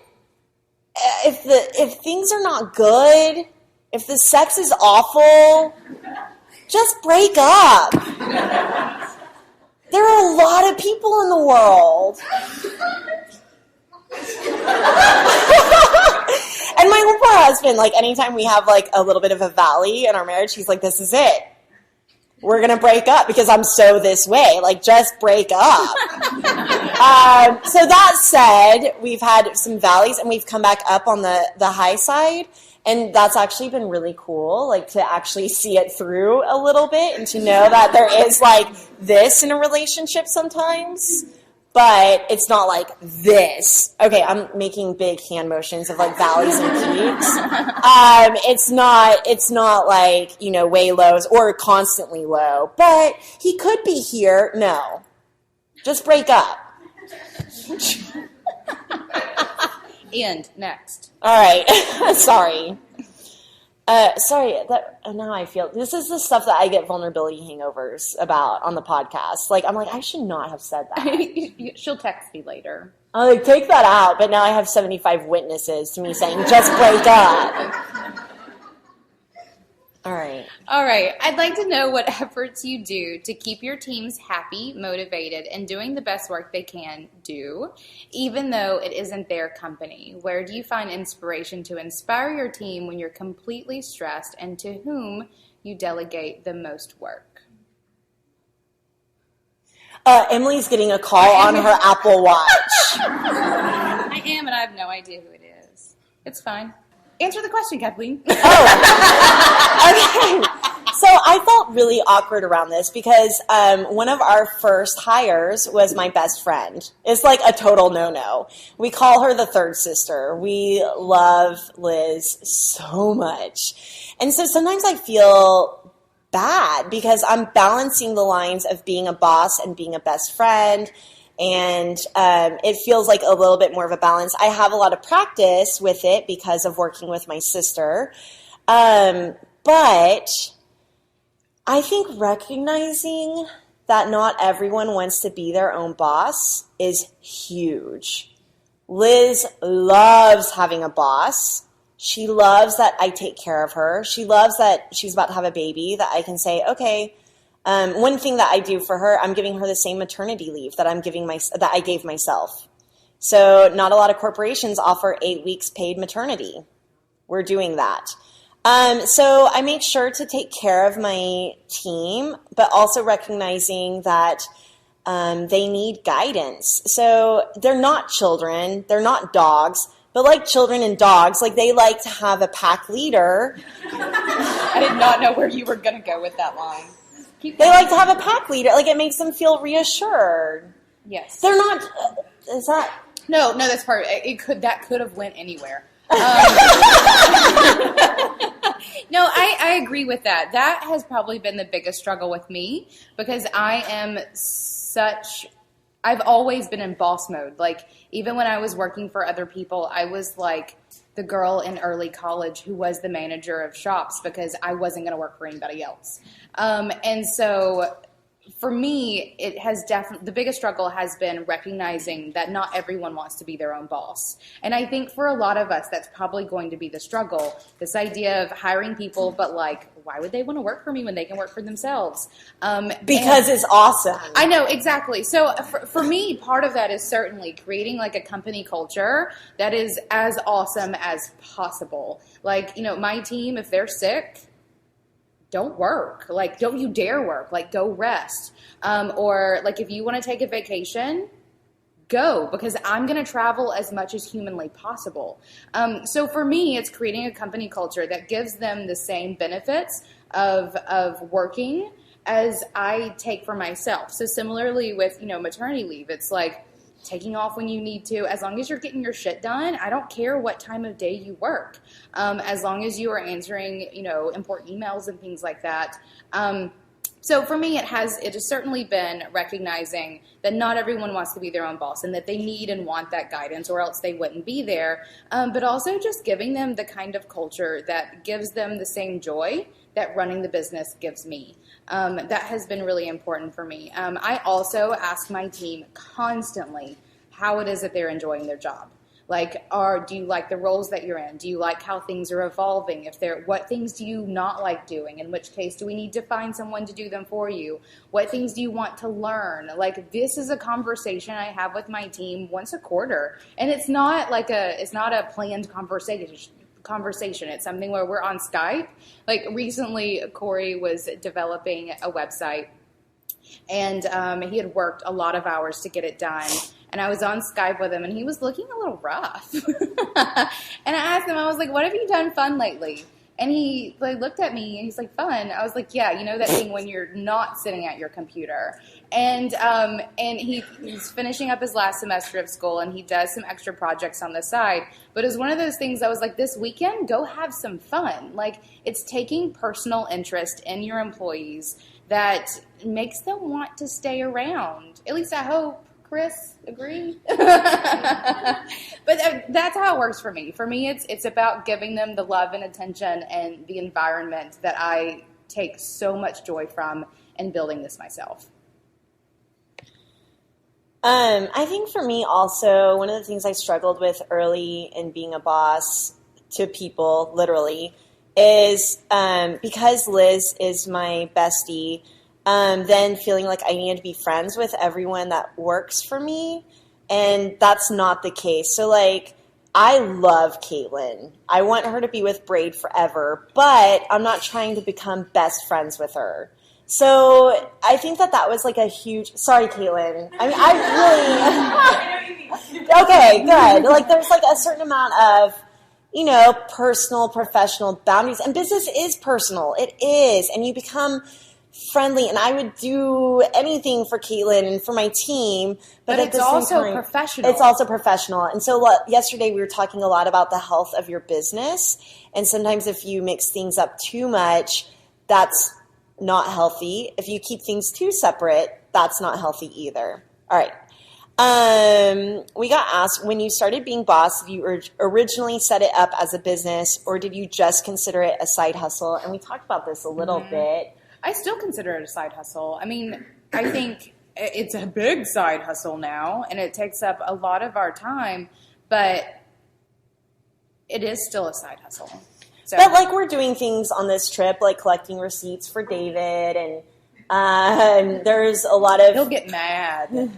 if things are not good, if the sex is awful, just break up. There are a lot of people in the world. And my poor husband, anytime we have, a little bit of a valley in our marriage, he's like, this is it. We're going to break up because I'm so this way. Just break up. So that said, we've had some valleys and we've come back up on the high side. And that's actually been really cool, like to actually see it through a little bit and to know that there is like this in a relationship sometimes, but it's not like this. Okay, I'm making big hand motions of like valleys and peaks. It's not like, way lows or constantly low, but he could be here. No, just break up. And next. All right. Sorry. Now I feel this is the stuff that I get vulnerability hangovers about on the podcast. Like, I'm like, I should not have said that. She'll text me later. I'll like, take that out, but now I have 75 witnesses to me saying, just break up. All right. I'd like to know what efforts you do to keep your teams happy, motivated, and doing the best work they can do, even though it isn't their company. Where do you find inspiration to inspire your team when you're completely stressed, and to whom you delegate the most work? Emily's getting a call on her Apple Watch. I am, and I have no idea who it is. It's fine. Answer the question, Kathleen. Okay. So I felt really awkward around this because one of our first hires was my best friend. It's like a total no-no. We call her the third sister. We love Liz so much. And so sometimes I feel bad because I'm balancing the lines of being a boss and being a best friend. And it feels like a little bit more of a balance. I have a lot of practice with it because of working with my sister. But I think recognizing that not everyone wants to be their own boss is huge. Liz loves having a boss. She loves that I take care of her. She loves that she's about to have a baby, that I can say, okay, one thing that I do for her, I'm giving her the same maternity leave that that I gave myself. So not a lot of corporations offer 8 weeks paid maternity. We're doing that. So I make sure to take care of my team, but also recognizing that they need guidance. So they're not children, they're not dogs, but like children and dogs, like they like to have a pack leader. I did not know where you were going to go with that line. They like to have a pack leader. Like, it makes them feel reassured. Yes. They're not, is that? No, that's part. That could have went anywhere. No, I agree with that. That has probably been the biggest struggle with me because I've always been in boss mode. Like, even when I was working for other people, I was like the girl in early college who was the manager of shops because I wasn't going to work for anybody else. And so for me, it has the biggest struggle has been recognizing that not everyone wants to be their own boss. And I think for a lot of us, that's probably going to be the struggle. This idea of hiring people, but like, why would they want to work for me when they can work for themselves? Because it's awesome. I know, exactly. So for me, part of that is certainly creating like a company culture that is as awesome as possible. Like, my team, if they're sick, don't work. Like, don't you dare work. Like, go rest. Or like, if you want to take a vacation, go, because I'm going to travel as much as humanly possible. So for me, it's creating a company culture that gives them the same benefits of working as I take for myself. So similarly with, maternity leave, it's like taking off when you need to, as long as you're getting your shit done. I don't care what time of day you work, as long as you are answering, important emails and things like that. So for me, it has certainly been recognizing that not everyone wants to be their own boss and that they need and want that guidance or else they wouldn't be there. But also just giving them the kind of culture that gives them the same joy that running the business gives me. That has been really important for me. I also ask my team constantly how it is that they're enjoying their job. Like, do you like the roles that you're in? Do you like how things are evolving? What things do you not like doing? In which case, do we need to find someone to do them for you? What things do you want to learn? Like, this is a conversation I have with my team once a quarter, and it's not a planned conversation. It's something where we're on Skype. Like, recently, Corey was developing a website, and he had worked a lot of hours to get it done. and I was on Skype with him, and he was looking a little rough. And I asked him, I was like, what have you done fun lately? And he looked at me, and he's like, fun? I was like, yeah, you know that thing when you're not sitting at your computer. And he's finishing up his last semester of school, and he does some extra projects on the side. But it was one of those things that was like, this weekend, go have some fun. Like, it's taking personal interest in your employees that makes them want to stay around. At least I hope. Chris, agree? But that's how it works for me. For me, it's about giving them the love and attention and the environment that I take so much joy from and building this myself. I think for me also, one of the things I struggled with early in being a boss to people, literally, is because Liz is my bestie, then feeling like I needed to be friends with everyone that works for me, and that's not the case. So, like, I love Caitlin. I want her to be with Braid forever, but I'm not trying to become best friends with her. So I think that was like a huge... Sorry, Caitlin. I mean, I really... Okay, good. Like, there's like a certain amount of, you know, personal, professional boundaries. And business is personal. It is. And you become friendly. And I would do anything for Caitlin and for my team. But at it's also professional. It's also professional. And so yesterday we were talking a lot about the health of your business. And sometimes if you mix things up too much, that's not healthy. If you keep things too separate, that's not healthy either. All right. We got asked, when you started being boss, did you originally set it up as a business, or did you just consider it a side hustle? And we talked about this a little bit. I still consider it a side hustle. I mean, I think it's a big side hustle now, and it takes up a lot of our time, but it is still a side hustle. So. But, like, we're doing things on this trip, like collecting receipts for David, and there's a lot of... He'll get mad.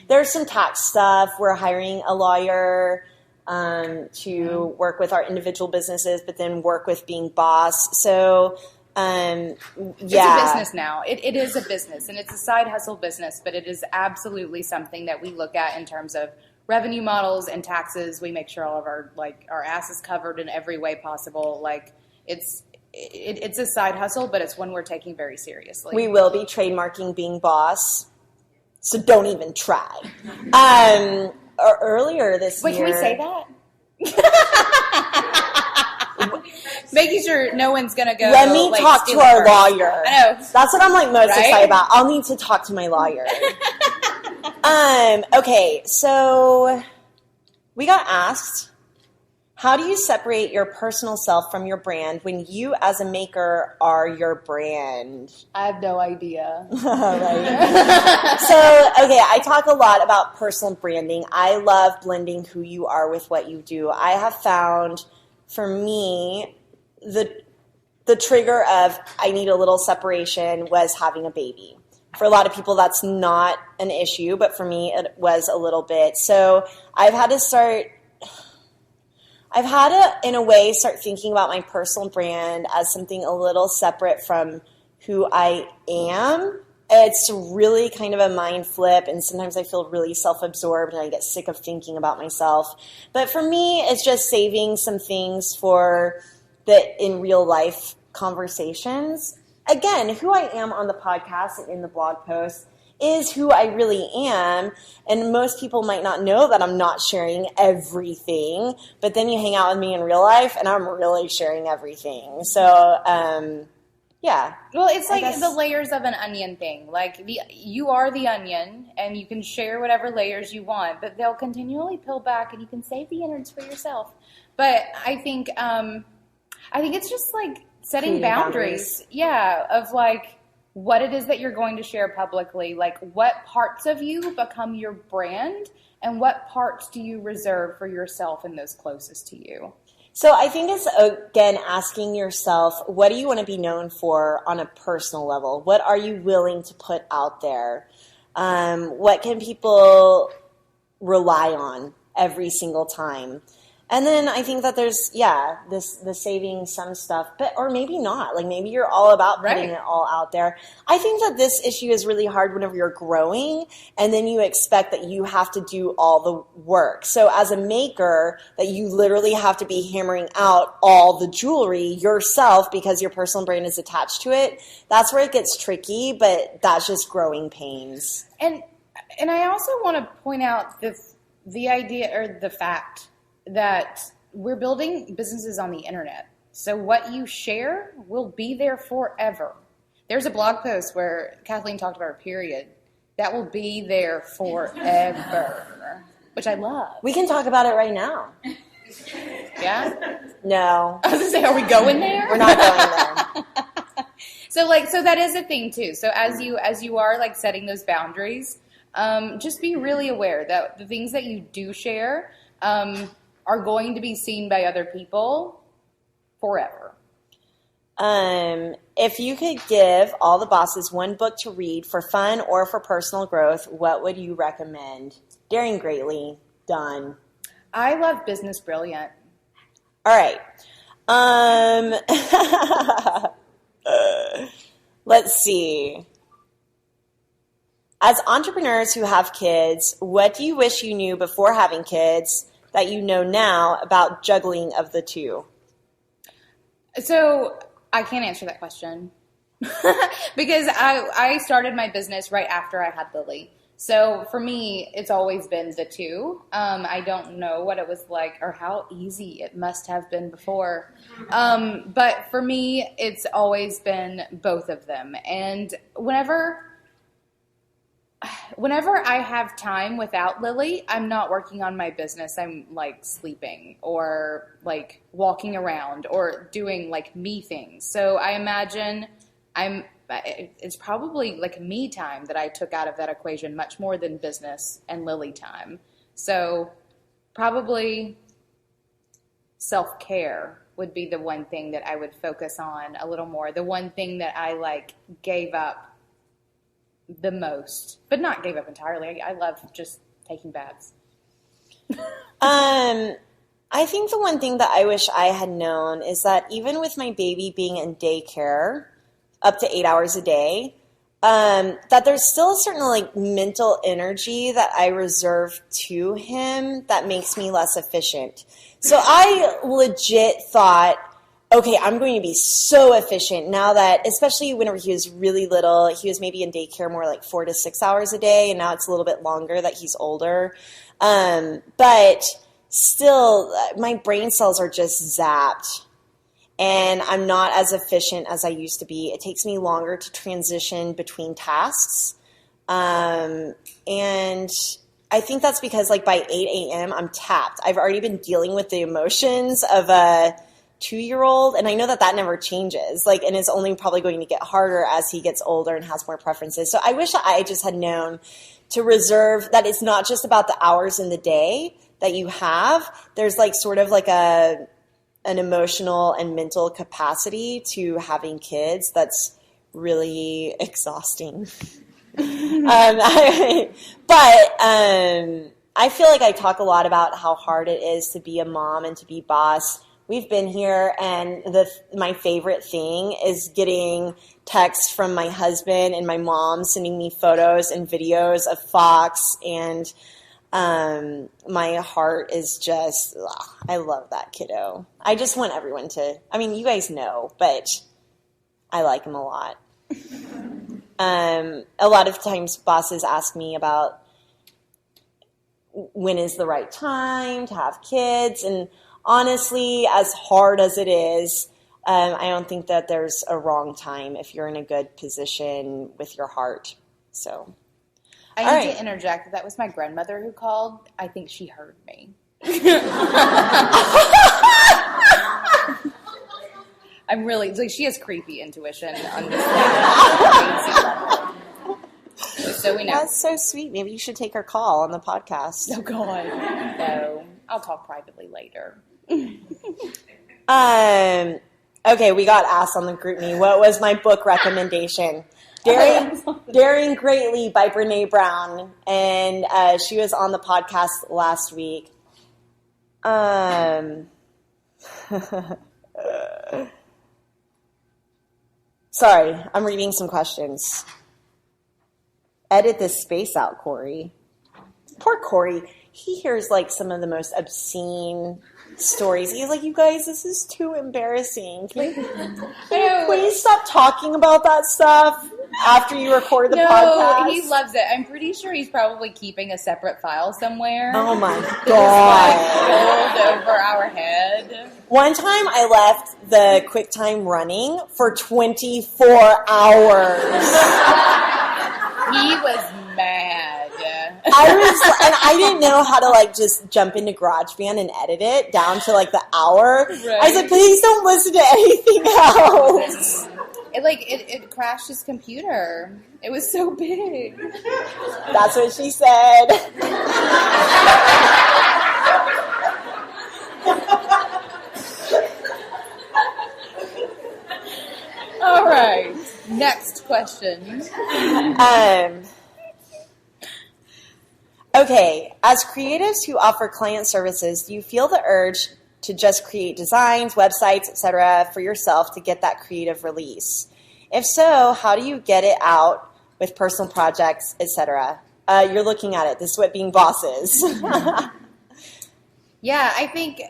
There's some tax stuff. We're hiring a lawyer to work with our individual businesses, but then work with being boss. So, yeah. It's a business now. It is a business, and it's a side hustle business, but it is absolutely something that we look at in terms of revenue models and taxes. We make sure all of our ass is covered in every way possible. Like, it's a side hustle, but it's one we're taking very seriously. We will be trademarking being boss, so don't even try. Earlier this year... Wait, can we say that? Making sure no one's going to go... Let me talk to our lawyer. I know. That's what I'm most excited about. I'll need to talk to my lawyer. Okay, so we got asked, how do you separate your personal self from your brand when you as a maker are your brand? I have no idea. Right. So, okay, I talk a lot about personal branding. I love blending who you are with what you do. I have found, for me, the trigger of I need a little separation was having a baby. For a lot of people, that's not an issue, but for me, it was a little bit. So I've had to, in a way, start thinking about my personal brand as something a little separate from who I am. It's really kind of a mind flip, and sometimes I feel really self-absorbed, and I get sick of thinking about myself. But for me, it's just saving some things for the in real life conversations. Again, who I am on the podcast and in the blog post is who I really am. And most people might not know that I'm not sharing everything. But then you hang out with me in real life, and I'm really sharing everything. So, yeah. Well, it's like the layers of an onion thing. Like, you are the onion, and you can share whatever layers you want. But they'll continually peel back, and you can save the innards for yourself. But I think it's just like setting boundaries. Yeah, of like what it is that you're going to share publicly. Like, what parts of you become your brand, and what parts do you reserve for yourself and those closest to you? So I think it's, again, asking yourself, what do you want to be known for on a personal level? What are you willing to put out there? What can people rely on every single time? And then I think that there's, the saving some stuff, but or maybe not. Like maybe you're all about putting it all out there. I think that this issue is really hard whenever you're growing and then you expect that you have to do all the work. So as a maker, that you literally have to be hammering out all the jewelry yourself because your personal brand is attached to it. That's where it gets tricky, but that's just growing pains. And I also want to point out the idea or the fact that we're building businesses on the internet. So what you share will be there forever. There's a blog post where Kathleen talked about her period. That will be there forever, which I love. We can talk about it right now. Yeah? No. I was going to say, are we going there? We're not going there. So that is a thing too. So as you are like setting those boundaries, just be really aware that the things that you do share, are going to be seen by other people forever. If you could give all the bosses one book to read for fun or for personal growth, what would you recommend? Daring Greatly. Done. I love Business Brilliant. All right. Let's see. As entrepreneurs who have kids, what do you wish you knew before having kids that you know now about juggling of the two? So I can't answer that question because I started my business right after I had Lily. So for me, it's always been the two. I don't know what it was like or how easy it must have been before. But for me, it's always been both of them. And whenever I have time without Lily, I'm not working on my business. I'm like sleeping or like walking around or doing like me things. So I imagine it's probably like me time that I took out of that equation much more than business and Lily time. So probably self-care would be the one thing that I would focus on a little more. The one thing that I like gave up the most, but not gave up entirely. I love just taking baths. I think the one thing that I wish I had known is that even with my baby being in daycare up to 8 hours a day, that there's still a certain like mental energy that I reserve to him that makes me less efficient. So I legit thought, okay, I'm going to be so efficient now that, especially whenever he was really little, he was maybe in daycare more like 4 to 6 hours a day, and now it's a little bit longer that he's older. But still, my brain cells are just zapped, and I'm not as efficient as I used to be. It takes me longer to transition between tasks, and I think that's because like by 8 a.m. I'm tapped. I've already been dealing with the emotions of a 2-year-old, and I know that never changes, like, and is only probably going to get harder as he gets older and has more preferences. So I wish I just had known to reserve that it's not just about the hours in the day that you have. There's like sort of like an emotional and mental capacity to having kids that's really exhausting. I feel like I talk a lot about how hard it is to be a mom and to be boss. We've been here, and my favorite thing is getting texts from my husband and my mom sending me photos and videos of Fox, and my heart is just, I love that kiddo. I just want everyone to, I mean, you guys know, but I like him a lot. A lot of times bosses ask me about when is the right time to have kids, and honestly, as hard as it is, I don't think that there's a wrong time if you're in a good position with your heart. So, I need to interject. That was my grandmother who called. I think she heard me. I'm really like, she has creepy intuition on this level. So we know. That's so sweet. Maybe you should take her call on the podcast. Oh God, no. I'll talk privately later. Okay, we got asked on the group me. What was my book recommendation? Daring Greatly by Brene Brown, and she was on the podcast last week. Sorry, I'm reading some questions. Edit this space out, Corey. Poor Corey. He hears like some of the most obscene stories. He's like, you guys, this is too embarrassing. Can you please stop talking about that stuff after you record the podcast? No, he loves it. I'm pretty sure he's probably keeping a separate file somewhere. Oh my God. Like, rolled over our head. One time I left the QuickTime running for 24 hours. He was mad. I didn't know how to like just jump into GarageBand and edit it down to like the hour. Right. I was like, please don't listen to anything else. It crashed his computer. It was so big. That's what she said. All right. Next question. Okay, as creatives who offer client services, do you feel the urge to just create designs, websites, etc. for yourself to get that creative release? If so, how do you get it out with personal projects, etc.? You're looking at it. This is what being boss is. Yeah, I think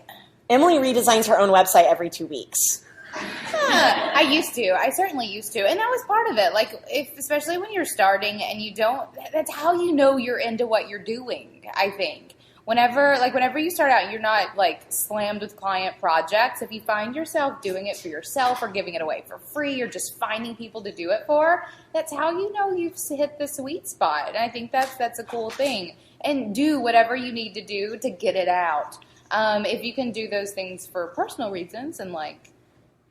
Emily redesigns her own website every 2 weeks. I used to. I certainly used to. And that was part of it. Like, especially when you're starting and you don't, that's how you know you're into what you're doing, I think. Whenever you start out, you're not, like, slammed with client projects. If you find yourself doing it for yourself or giving it away for free or just finding people to do it for, that's how you know you've hit the sweet spot. And I think that's a cool thing. And do whatever you need to do to get it out. If you can do those things for personal reasons and, like,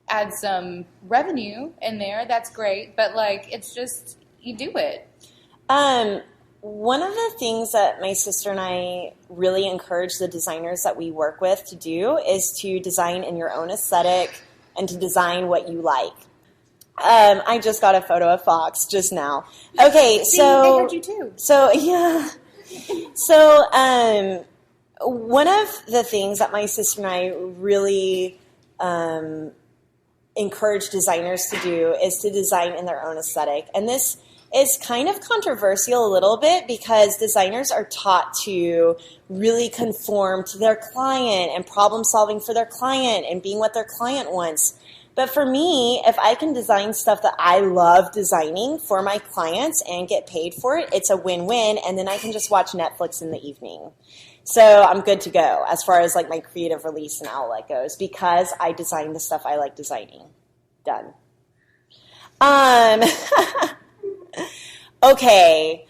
add some revenue in there, that's great. But, like, it's just, you do it. One of the things that my sister and I really encourage the designers that we work with to do is to design in your own aesthetic and to design what you like. I just got a photo of Fox just now. Okay, See, so... I heard you too. So, yeah. So, one of the things that my sister and I really encourage designers to do is to design in their own aesthetic. And this is kind of controversial a little bit because designers are taught to really conform to their client and problem solving for their client and being what their client wants. But for me, if I can design stuff that I love designing for my clients and get paid for it, it's a win-win. And then I can just watch Netflix in the evening. So I'm good to go as far as like my creative release and outlet goes because I design the stuff I like designing. Done. Okay.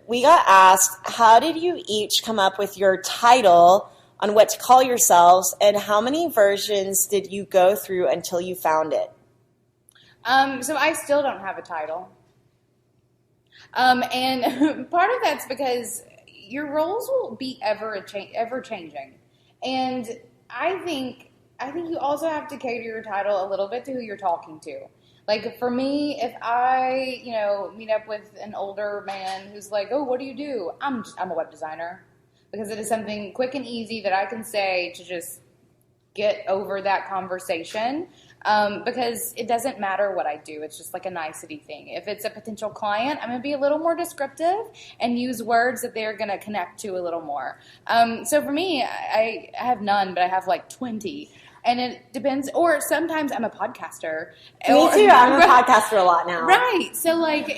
We got asked, how did you each come up with your title on what to call yourselves, and how many versions did you go through until you found it? So I still don't have a title. And part of that's because your roles will be ever changing. And I think you also have to cater your title a little bit to who you're talking to. Like for me, if I, meet up with an older man who's like, "Oh, what do you do?" I'm a web designer, because it is something quick and easy that I can say to just get over that conversation. Because it doesn't matter what I do. It's just like a nicety thing. If it's a potential client, I'm going to be a little more descriptive and use words that they're going to connect to a little more. So for me, I have none, but I have like 20. And it depends. Or sometimes I'm a podcaster. Me too. I'm a podcaster a lot now. Right. So like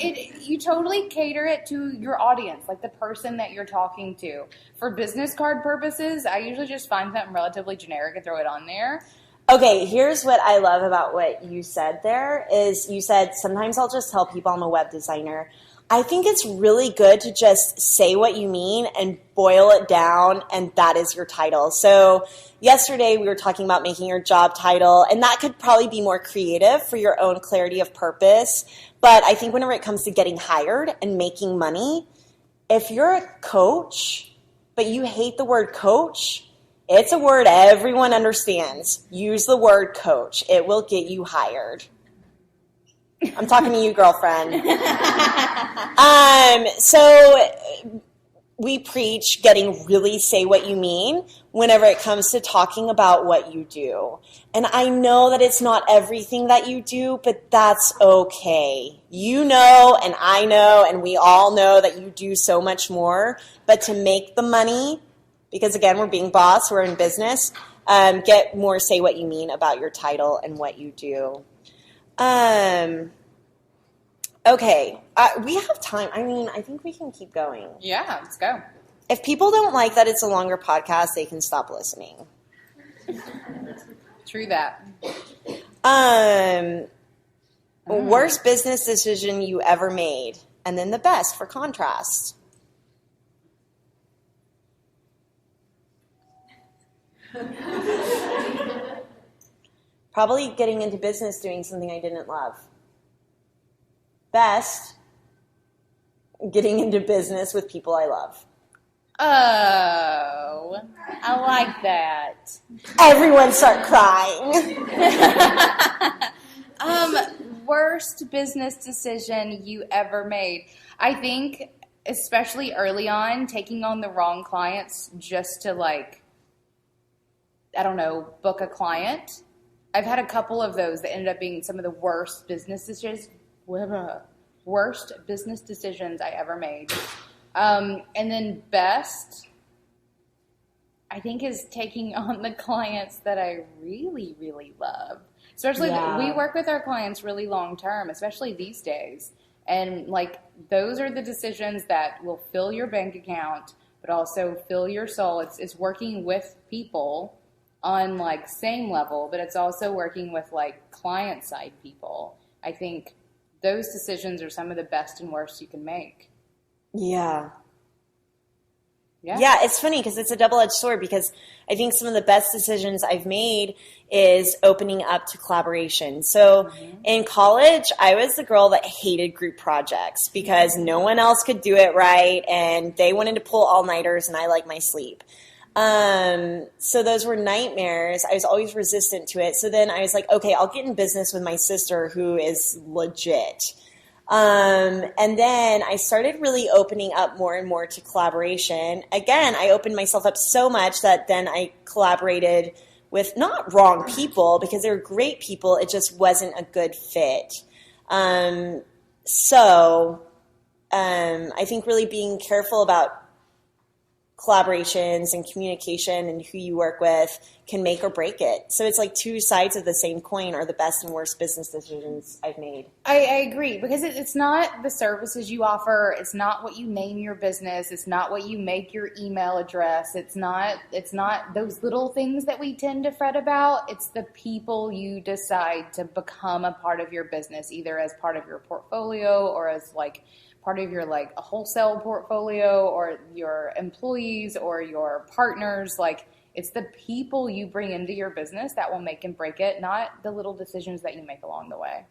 you totally cater it to your audience, like the person that you're talking to. For business card purposes, I usually just find something relatively generic and throw it on there. Okay, here's what I love about what you said there is you said, sometimes I'll just tell people I'm a web designer. I think it's really good to just say what you mean and boil it down, and that is your title. So yesterday we were talking about making your job title, and that could probably be more creative for your own clarity of purpose. But I think whenever it comes to getting hired and making money, if you're a coach, but you hate the word coach, it's a word everyone understands. Use the word coach. It will get you hired. I'm talking to you, girlfriend. So we preach getting really say what you mean whenever it comes to talking about what you do. And I know that it's not everything that you do, but that's okay. You know, and I know, and we all know that you do so much more. But to make the money, because again, we're being boss, we're in business, get more say what you mean about your title and what you do. Okay, we have time. I mean, I think we can keep going. Yeah, let's go. If people don't like that it's a longer podcast, they can stop listening. True that. Worst business decision you ever made, and then the best for contrast. Probably getting into business doing something I didn't love. Best, getting into business with people I love. Oh, I like that. Everyone start crying. Worst business decision you ever made. I think, especially early on, taking on the wrong clients just to, like, I don't know, book a client. I've had a couple of those that ended up being some of the worst business decisions I ever made. And then best, I think, is taking on the clients that I really, really love. Especially, we work with our clients really long term, especially these days. And, like, those are the decisions that will fill your bank account, but also fill your soul. It's working with people on, like, same level, but it's also working with, like, client side people. I think those decisions are some of the best and worst you can make. Yeah, it's funny because it's a double-edged sword, because I think some of the best decisions I've made is opening up to collaboration. So in college, I was the girl that hated group projects because no one else could do it right, and they wanted to pull all-nighters, and I like my sleep. So those were nightmares. I was always resistant to it. So then I was like, okay, I'll get in business with my sister who is legit. And then I started really opening up more and more to collaboration. Again, I opened myself up so much that then I collaborated with not wrong people, because they were great people. It just wasn't a good fit. I think really being careful about collaborations and communication and who you work with can make or break it. So it's like two sides of the same coin are the best and worst business decisions I've made. I agree, because it's not the services you offer. It's not what you name your business. It's not what you make your email address. It's not those little things that we tend to fret about. It's the people you decide to become a part of your business, either as part of your portfolio or as, like, part of your, like, a wholesale portfolio, or your employees or your partners. Like, it's the people you bring into your business that will make and break it, not the little decisions that you make along the way.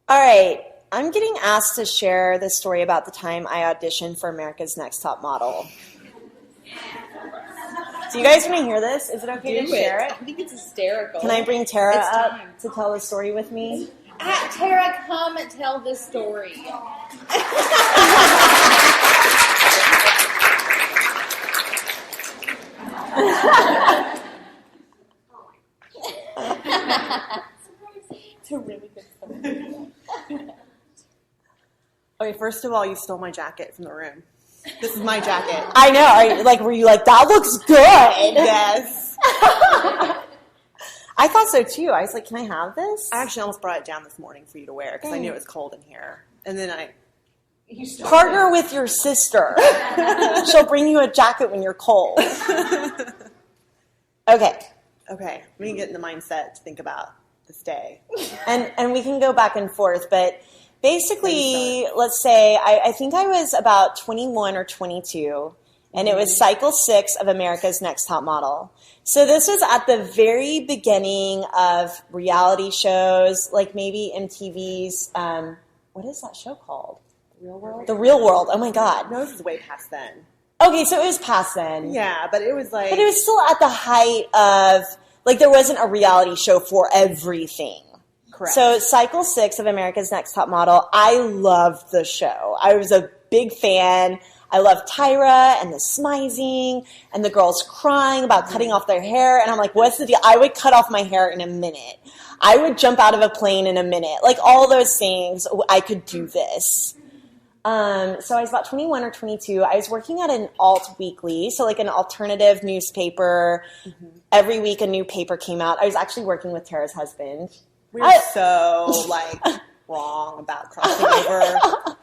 All right. I'm getting asked to share the story about the time I auditioned for America's Next Top Model. Do you guys want to hear this? Is it okay to share it? I think it's hysterical. Can I bring Tara up to tell the story with me? Tara, come and tell this story. It's a really good story. Okay, first of all, you stole my jacket from the room. This is my jacket. I know. Were you like, that looks good? Yes. I thought so too. I was like, can I have this? I actually almost brought it down this morning for you to wear because I knew it was cold in here. And then partner with your sister. She'll bring you a jacket when you're cold. Okay. Okay, we can get in the mindset to think about this day. And we can go back and forth, but basically, let's say, I think I was about 21 or 22, and it was cycle 6 of America's Next Top Model. So this was at the very beginning of reality shows, like maybe MTV's, what is that show called? The Real World? The Real World. Oh my God. No, this is way past then. Okay, so it was past then. Yeah, but it was like... But it was still at the height of, like, there wasn't a reality show for everything. Correct. So cycle 6 of America's Next Top Model, I loved the show. I was a big fan. I love Tyra and the smizing and the girls crying about cutting off their hair. And I'm like, what's the deal? I would cut off my hair in a minute. I would jump out of a plane in a minute. Like all those things, I could do this. So I was about 21 or 22. I was working at an alt weekly, so like an alternative newspaper. Mm-hmm. Every week a new paper came out. I was actually working with Tara's husband. We're so like wrong about crossing over.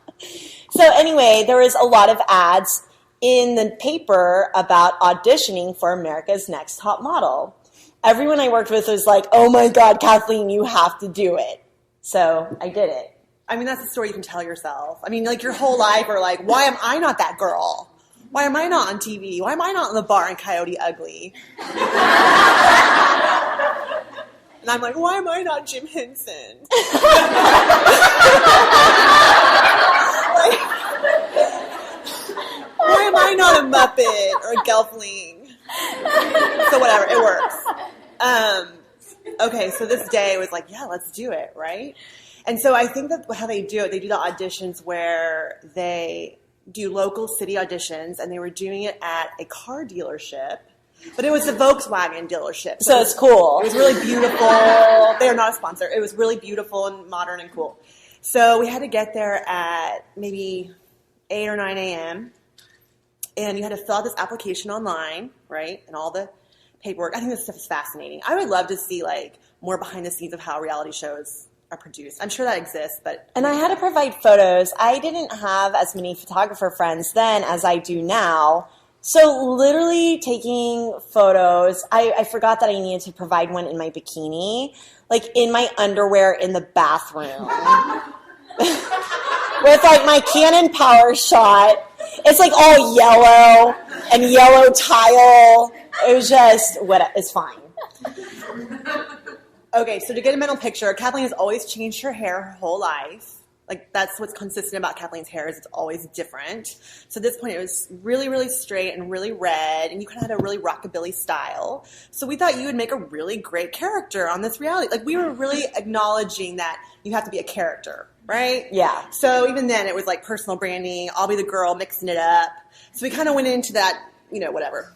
So anyway, there was a lot of ads in the paper about auditioning for America's Next Top Model. Everyone I worked with was like, oh my God, Kathleen, you have to do it. So I did it. I mean, that's a story you can tell yourself. I mean, like your whole life are like, why am I not that girl? Why am I not on TV? Why am I not in the bar in Coyote Ugly? And I'm like, why am I not Jim Henson? Like, why am I not a Muppet or a Gelfling? So whatever, it works. Okay, so this day was like, yeah, let's do it, right? And so I think that how they do it, they do the auditions where they do local city auditions, and they were doing it at a car dealership. But it was the Volkswagen dealership. So it's cool. It was really beautiful. They are not a sponsor. It was really beautiful and modern and cool. So we had to get there at maybe 8 or 9 a.m. And you had to fill out this application online, right? And all the paperwork. I think this stuff is fascinating. I would love to see like more behind the scenes of how reality shows are produced. I'm sure that exists, but... And I had to provide photos. I didn't have as many photographer friends then as I do now. So literally taking photos, I forgot that I needed to provide one in my bikini, like in my underwear in the bathroom. With like my Canon Power Shot. It's like all yellow and yellow tile. It was just, it's fine. Okay, so to get a mental picture, Kathleen has always changed her hair her whole life. Like, that's what's consistent about Kathleen's hair is it's always different. So at this point, it was really, really straight and really red, and you kind of had a really rockabilly style. So we thought you would make a really great character on this reality. Like, we were really acknowledging that you have to be a character, right? Yeah. So even then, it was like personal branding, I'll be the girl, mixing it up. So we kind of went into that, whatever.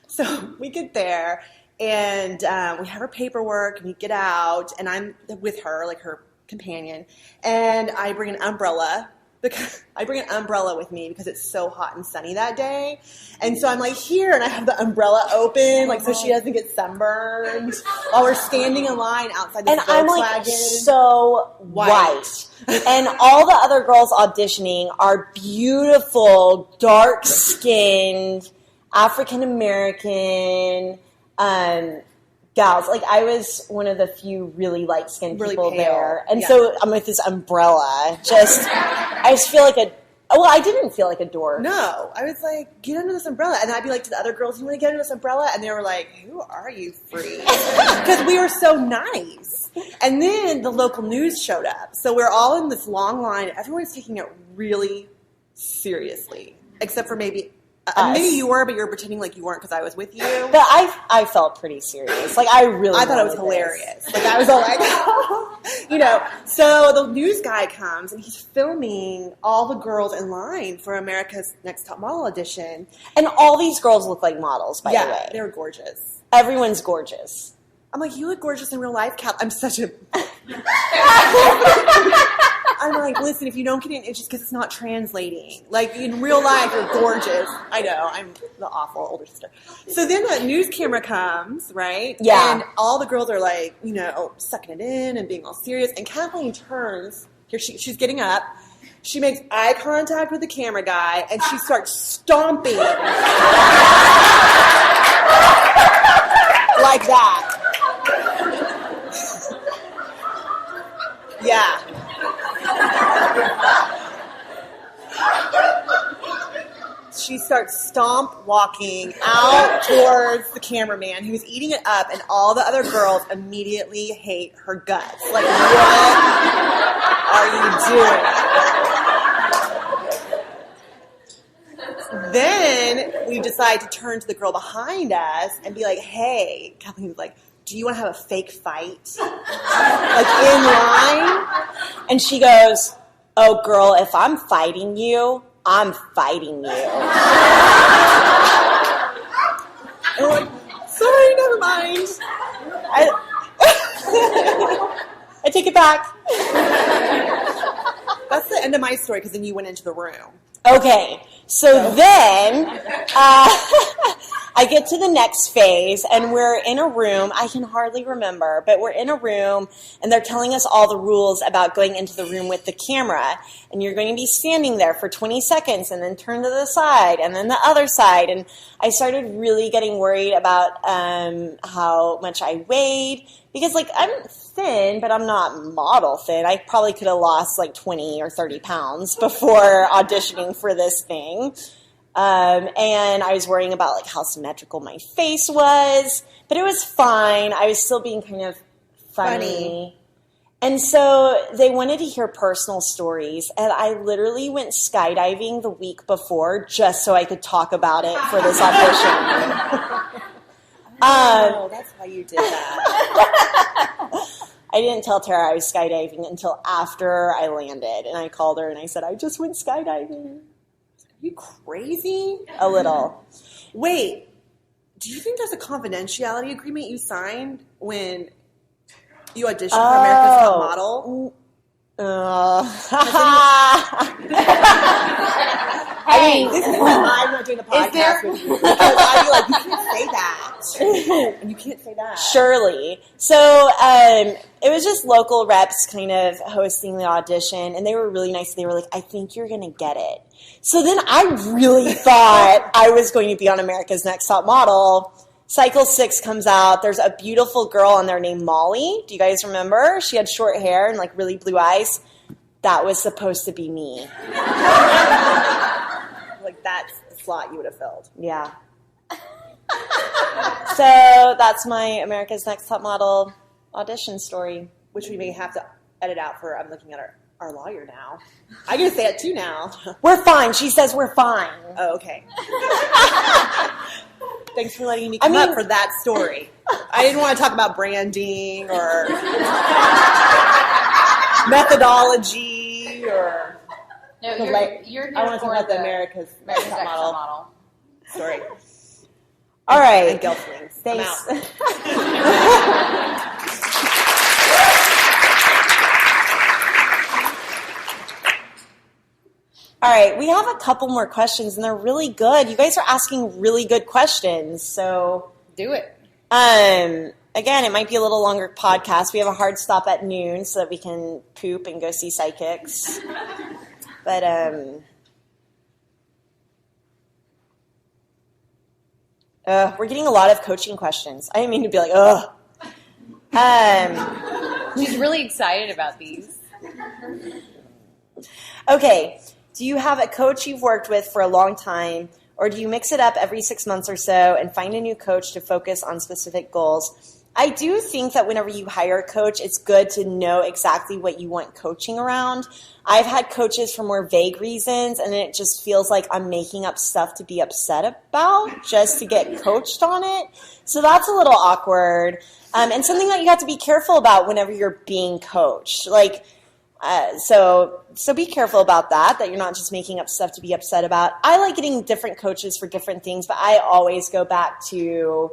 So we get there, and we have her paperwork, and we get out, and I'm with her, like her companion, and I bring an umbrella because I bring an umbrella with me because it's so hot and sunny that day. And so I'm like here, and I have the umbrella open, like so she doesn't get sunburned while we're standing in line outside the Volkswagen. And I'm like so white. And all the other girls auditioning are beautiful, dark-skinned, African-American, gals. Like, I was one of the few really light-skinned people there. And so I'm with this umbrella. I just feel like I didn't feel like a dork. No. I was like, get under this umbrella. And I'd be like to the other girls, you want to get under this umbrella? And they were like, who are you, freak? Because we were so nice. And then the local news showed up. So we're all in this long line. Everyone's taking it really seriously. Except for maybe maybe you were, but you're pretending like you weren't because I was with you. But I felt pretty serious. Like, I thought it was hilarious. Like, I was all like, So the news guy comes, and he's filming all the girls in line for America's Next Top Model audition. And all these girls look like models, by the way. Yeah, they were gorgeous. Everyone's gorgeous. I'm like, you look gorgeous in real life, Kat. I'm such a... I'm like, listen, if you don't get it, it's just because it's not translating. Like, in real life, you're gorgeous. I know, I'm the awful older sister. So then the news camera comes, right? Yeah. And all the girls are like, sucking it in and being all serious. And Kathleen turns, here she's getting up. She makes eye contact with the camera guy, and she starts stomping. Like that. Yeah. She starts stomp walking out towards the cameraman who's eating it up, and all the other girls immediately hate her guts. Like, what are you doing? Then we decide to turn to the girl behind us and be like, hey, Kathleen's like, do you want to have a fake fight? Like, in line? And she goes, oh, girl, if I'm fighting you, I'm fighting you. And we're like, sorry, never mind. I take it back. That's the end of my story because then you went into the room. Okay, so then I get to the next phase, and we're in a room. I can hardly remember, but we're in a room, and they're telling us all the rules about going into the room with the camera. And you're going to be standing there for 20 seconds, and then turn to the side, and then the other side. And I started really getting worried about how much I weighed, because, like, I'm thin, but I'm not model thin. I probably could have lost, like, 20 or 30 pounds before auditioning for this thing. And I was worrying about, like, how symmetrical my face was. But it was fine. I was still being kind of funny. And so they wanted to hear personal stories. And I literally went skydiving the week before just so I could talk about it for this audition. Oh, that's why you did that. I didn't tell Tara I was skydiving until after I landed. And I called her and I said, I just went skydiving. Are you crazy? A little. Wait, do you think there's a confidentiality agreement you signed when you auditioned for America's Top Model? I mean, this is why I'm not doing the podcast with you. Because I'd be like, you can't say that. And you can't say that. Surely. So it was just local reps kind of hosting the audition, and they were really nice. They were like, I think you're going to get it. So then I really thought I was going to be on America's Next Top Model. Cycle 6 comes out. There's a beautiful girl on there named Molly. Do you guys remember? She had short hair and like really blue eyes. That was supposed to be me. Like, that's the slot you would have filled. Yeah. So that's my America's Next Top Model audition story. Which we may have to edit out for, I'm looking at our lawyer now. I get to say it too now. We're fine. She says we're fine. Oh, okay. Thanks for letting me come up for that story. I didn't want to talk about branding or methodology or... No, you're I want to talk about the America's America's Next Top Model story. All right. And Gelflings. Thanks. All right, we have a couple more questions, and they're really good. You guys are asking really good questions, so do it. Again, it might be a little longer podcast. We have a hard stop at noon so that we can poop and go see psychics. But we're getting a lot of coaching questions. I didn't mean to be like, ugh. She's really excited about these. Okay. Do you have a coach you've worked with for a long time, or do you mix it up every 6 months or so and find a new coach to focus on specific goals? I do think that whenever you hire a coach, it's good to know exactly what you want coaching around. I've had coaches for more vague reasons, and it just feels like I'm making up stuff to be upset about just to get coached on it. So that's a little awkward, and something that you have to be careful about whenever you're being coached. Like, so be careful about that you're not just making up stuff to be upset about. I like getting different coaches for different things, but I always go back to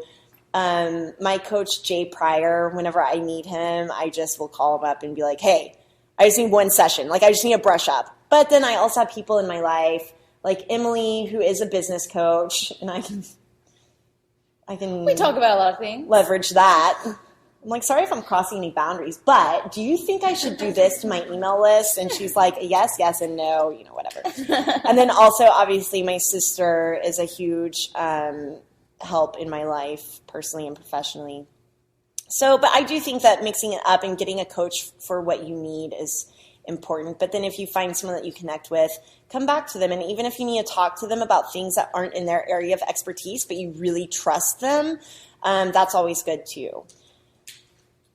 my coach, Jay Pryor. Whenever I need him, I just will call him up and be like, hey, I just need one session. Like, I just need a brush up. But then I also have people in my life, like Emily, who is a business coach, and I can We talk about a lot of things. leverage that. I'm like, sorry if I'm crossing any boundaries, but do you think I should do this to my email list? And she's like, yes, yes, and no, whatever. And then also, obviously, my sister is a huge help in my life, personally and professionally. So, but I do think that mixing it up and getting a coach for what you need is important. But then if you find someone that you connect with, come back to them. And even if you need to talk to them about things that aren't in their area of expertise, but you really trust them, that's always good too.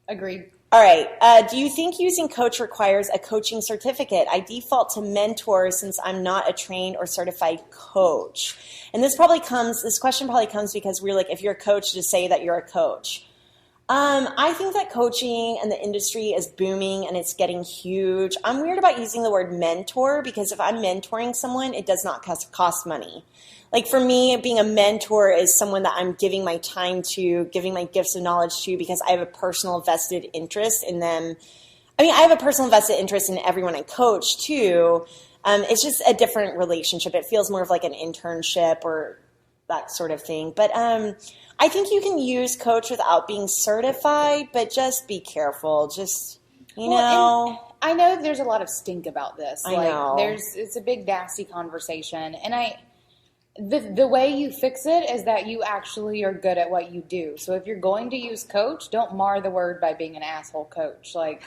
Agreed. All right. Do you think using coach requires a coaching certificate? I default to mentor since I'm not a trained or certified coach. And this question probably comes because we're like, if you're a coach, just say that you're a coach. I think that coaching and the industry is booming and it's getting huge. I'm weird about using the word mentor because if I'm mentoring someone, it does not cost money. Like for me, being a mentor is someone that I'm giving my time to, giving my gifts of knowledge to because I have a personal vested interest in them. I mean, I have a personal vested interest in everyone I coach too. It's just a different relationship. It feels more of like an internship or that sort of thing. But I think you can use coach without being certified, but just be careful. Just, you know. I know there's a lot of stink about this. I know. It's a big nasty conversation. And the way you fix it is that you actually are good at what you do. So if you're going to use coach, don't mar the word by being an asshole coach. Like,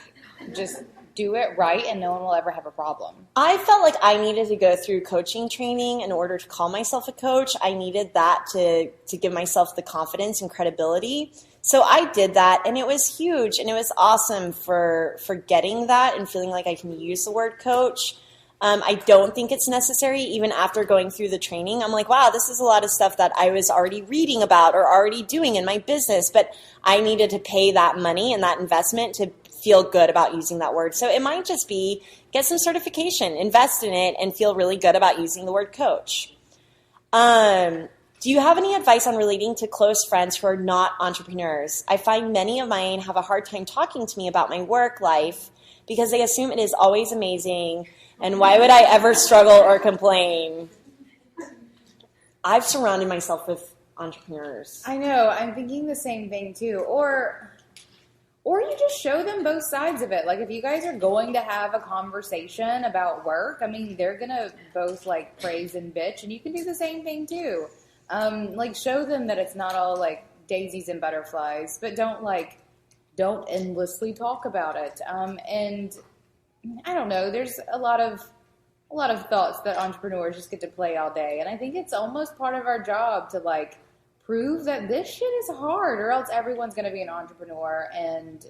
just do it right and no one will ever have a problem. I felt like I needed to go through coaching training in order to call myself a coach. I needed that to give myself the confidence and credibility. So I did that and it was huge and it was awesome for getting that and feeling like I can use the word coach. I don't think it's necessary even after going through the training. I'm like, wow, this is a lot of stuff that I was already reading about or already doing in my business, but I needed to pay that money and that investment to feel good about using that word. So it might just be get some certification, invest in it, and feel really good about using the word coach. Do you have any advice on relating to close friends who are not entrepreneurs? I find many of mine have a hard time talking to me about my work life because they assume it is always amazing, and why would I ever struggle or complain? I've surrounded myself with entrepreneurs. I know. I'm thinking the same thing too. Or you just show them both sides of it. Like if you guys are going to have a conversation about work, I mean, they're going to both like praise and bitch and you can do the same thing too. Like show them that it's not all like daisies and butterflies, but don't endlessly talk about it. And I don't know, there's a lot of thoughts that entrepreneurs just get to play all day. And I think it's almost part of our job to like prove that this shit is hard or else everyone's going to be an entrepreneur and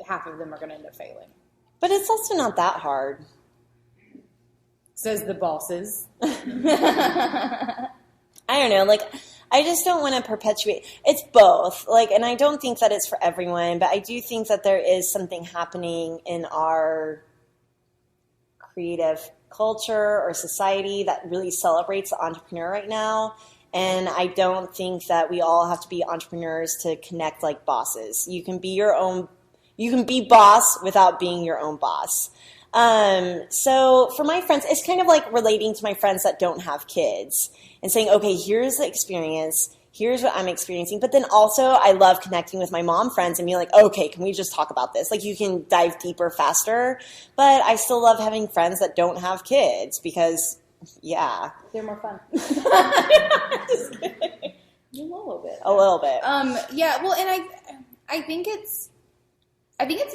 half of them are going to end up failing. But it's also not that hard. Says the bosses. I don't know, like I just don't want to perpetuate. It's both. Like, and I don't think that it's for everyone, but I do think that there is something happening in our creative culture or society that really celebrates the entrepreneur right now. And I don't think that we all have to be entrepreneurs to connect like bosses. You can be your own, you can be boss without being your own boss. So for my friends, it's kind of like relating to my friends that don't have kids and saying, okay, here's the experience. Here's what I'm experiencing. But then also I love connecting with my mom friends and being like, okay, can we just talk about this? Like you can dive deeper faster, but I still love having friends that don't have kids because yeah. They're more fun. Just kidding. A little bit. A little bit. Yeah, well, and I think it's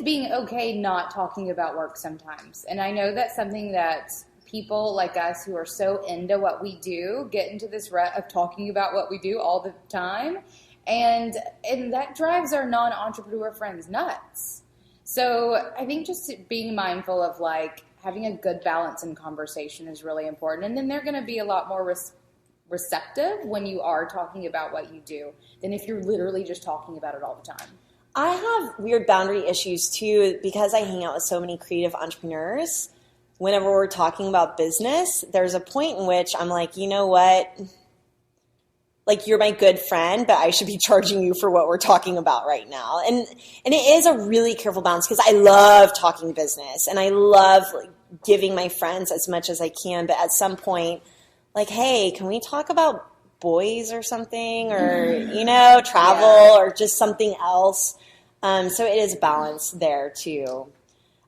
being okay not talking about work sometimes. And I know that's something that people like us who are so into what we do get into this rut of talking about what we do all the time. And that drives our non-entrepreneur friends nuts. So I think just being mindful of like having a good balance in conversation is really important. And then they're going to be a lot more receptive when you are talking about what you do than if you're literally just talking about it all the time. I have weird boundary issues too because I hang out with so many creative entrepreneurs. Whenever we're talking about business, there's a point in which I'm like, you know what? Like, you're my good friend, but I should be charging you for what we're talking about right now. And it is a really careful balance because I love talking business and I love like, giving my friends as much as I can. But at some point, like, hey, can we talk about boys or something or, you know, travel or just something else? So it is balance there too.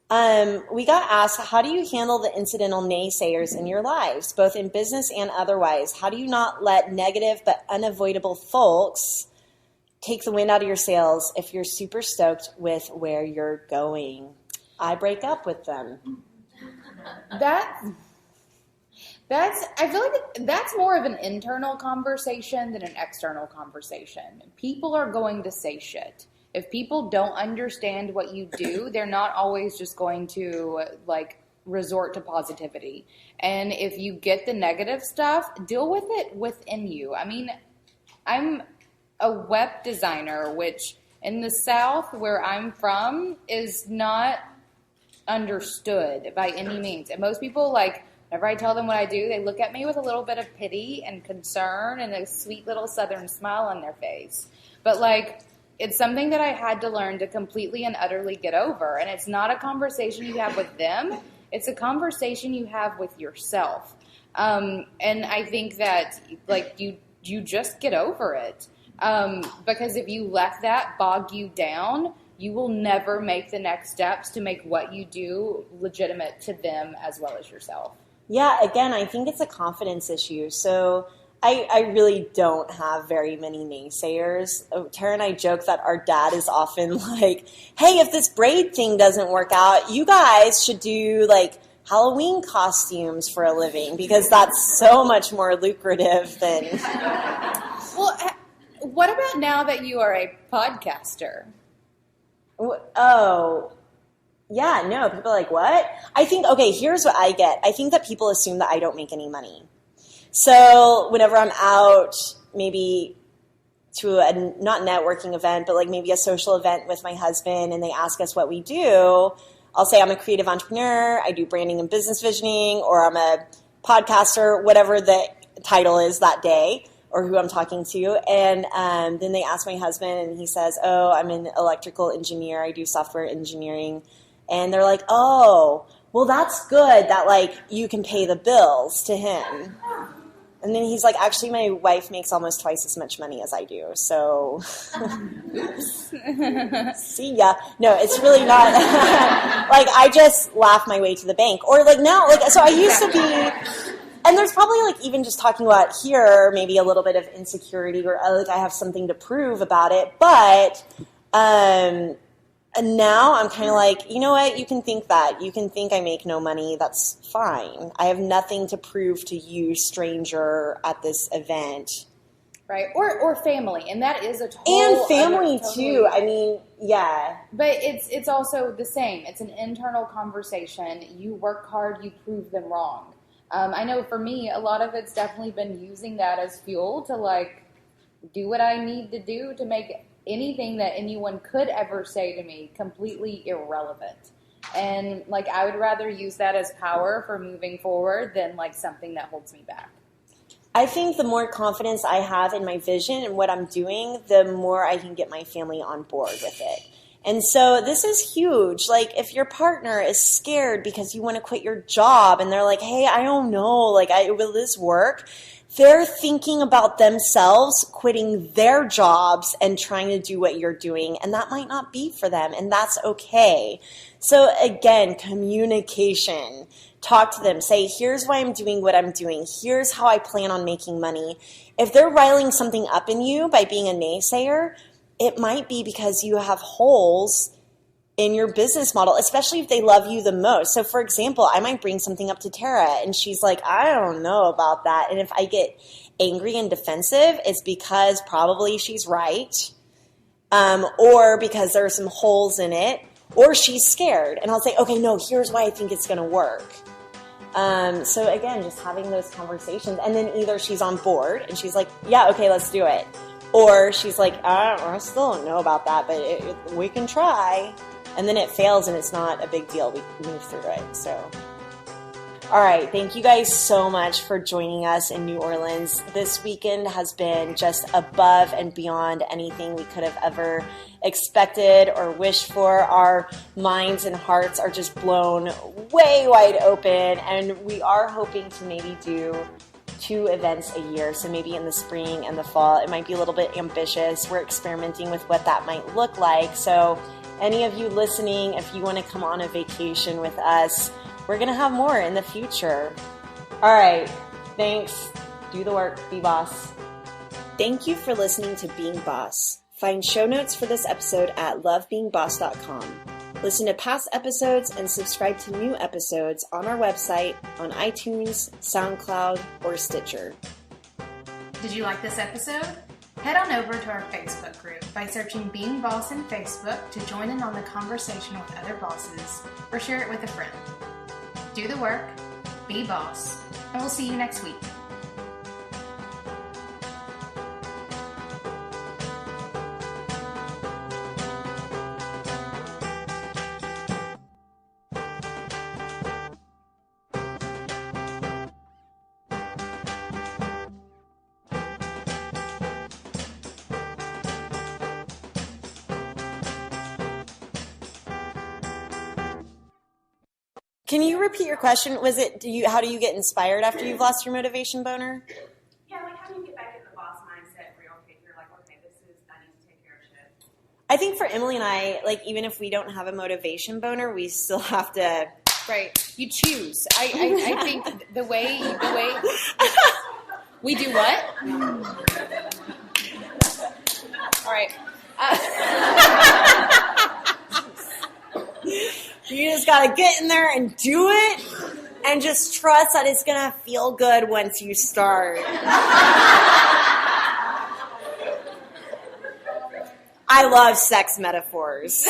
We got asked, how do you handle the incidental naysayers in your lives, both in business and otherwise? How do you not let negative but unavoidable folks take the wind out of your sails if you're super stoked with where you're going? I break up with them. I feel like that's more of an internal conversation than an external conversation. People are going to say shit. If people don't understand what you do, they're not always just going to like resort to positivity. And if you get the negative stuff, deal with it within you. I mean, I'm a web designer, which In the South, where I'm from, is not understood by any means. And most people, like, whenever I tell them what I do, they look at me with a little bit of pity and concern and a sweet little Southern smile on their face. But, like, it's something that I had to learn to completely and utterly get over. And it's not a conversation you have with them. It's a conversation you have with yourself. And I think that, like, you just get over it. Because if you let that bog you down, you will never make the next steps to make what you do legitimate to them as well as yourself. Yeah, again, I think it's a confidence issue. So I really don't have very many naysayers. Tara and I joke that our dad is often like, hey, if this braid thing doesn't work out, you guys should do like Halloween costumes for a living because that's so much more lucrative than... Well, what about now that you are a podcaster? Oh, yeah, no, people are like, what? I think, okay, here's what I get. I think that people assume that I don't make any money. So whenever I'm out, maybe to a, not networking event, but like maybe a social event with my husband, and they ask us what we do, I'll say I'm a creative entrepreneur, I do branding and business visioning, or I'm a podcaster, whatever the title is that day, or who I'm talking to. And then they ask my husband, and he says, oh, I'm an electrical engineer, I do software engineering. And they're like, oh, well, that's good that, like, you can pay the bills to him. And then he's like, actually, my wife makes almost twice as much money as I do. So, see ya. No, it's really not. Like, I just laugh my way to the bank. Or, like, now, like, so I used to be, and there's probably, like, even just talking about here, maybe a little bit of insecurity or, like, I have something to prove about it. But, and now I'm kind of like, you know what? You can think that. You can think I make no money. That's fine. I have nothing to prove to you, stranger, at this event. Right. Or family. And that is a total... And family, too. I mean, yeah. But it's also the same. It's an internal conversation. You work hard, you prove them wrong. I know for me, a lot of it's definitely been using that as fuel to, like, do what I need to do to make anything that anyone could ever say to me completely irrelevant. And, like, I would rather use that as power for moving forward than, like, something that holds me back. I think the more confidence I have in my vision and what I'm doing, the more I can get my family on board with it. And so this is huge. Like, if your partner is scared because you want to quit your job and they're like, hey, I don't know, like, will this work? They're thinking about themselves quitting their jobs and trying to do what you're doing, and that might not be for them, and that's okay. So again, communication. Talk to them. Say, here's why I'm doing what I'm doing. Here's how I plan on making money. If they're riling something up in you by being a naysayer, it might be because you have holes in your business model, especially if they love you the most. So, for example, I might bring something up to Tara, and she's like, I don't know about that. And if I get angry and defensive, it's because probably she's right, or because there are some holes in it, or she's scared. And I'll say, okay, no, here's why I think it's going to work. So, again, just having those conversations. And then either she's on board, and she's like, yeah, okay, let's do it. Or she's like, I still don't know about that, but we can try. And then it fails, and it's not a big deal. We move through it. So, all right. Thank you guys so much for joining us in New Orleans. This weekend has been just above and beyond anything we could have ever expected or wished for. Our minds and hearts are just blown way wide open, and we are hoping to maybe do 2 events a year. So maybe in the spring and the fall. It might be a little bit ambitious. We're experimenting with what that might look like. So any of you listening, if you want to come on a vacation with us, we're going to have more in the future. All right. Thanks. Do the work. Be boss. Thank you for listening to Being Boss. Find show notes for this episode at lovebeingboss.com. Listen to past episodes and subscribe to new episodes on our website, on iTunes, SoundCloud, or Stitcher. Did you like this episode? Head on over to our Facebook group by searching Being Boss in Facebook to join in on the conversation with other bosses, or share it with a friend. Do the work, be boss, and we'll see you next week. Can you repeat your question? Was it how do you get inspired after you've lost your motivation boner? Yeah, like how do you get back in the boss mindset where you're like, okay, I need to take care of shit. I think for Emily and I, like even if we don't have a motivation boner, we still have to. Right. You choose. I think the way we do what? All right. You just gotta get in there and do it, and just trust that it's gonna feel good once you start. I love sex metaphors.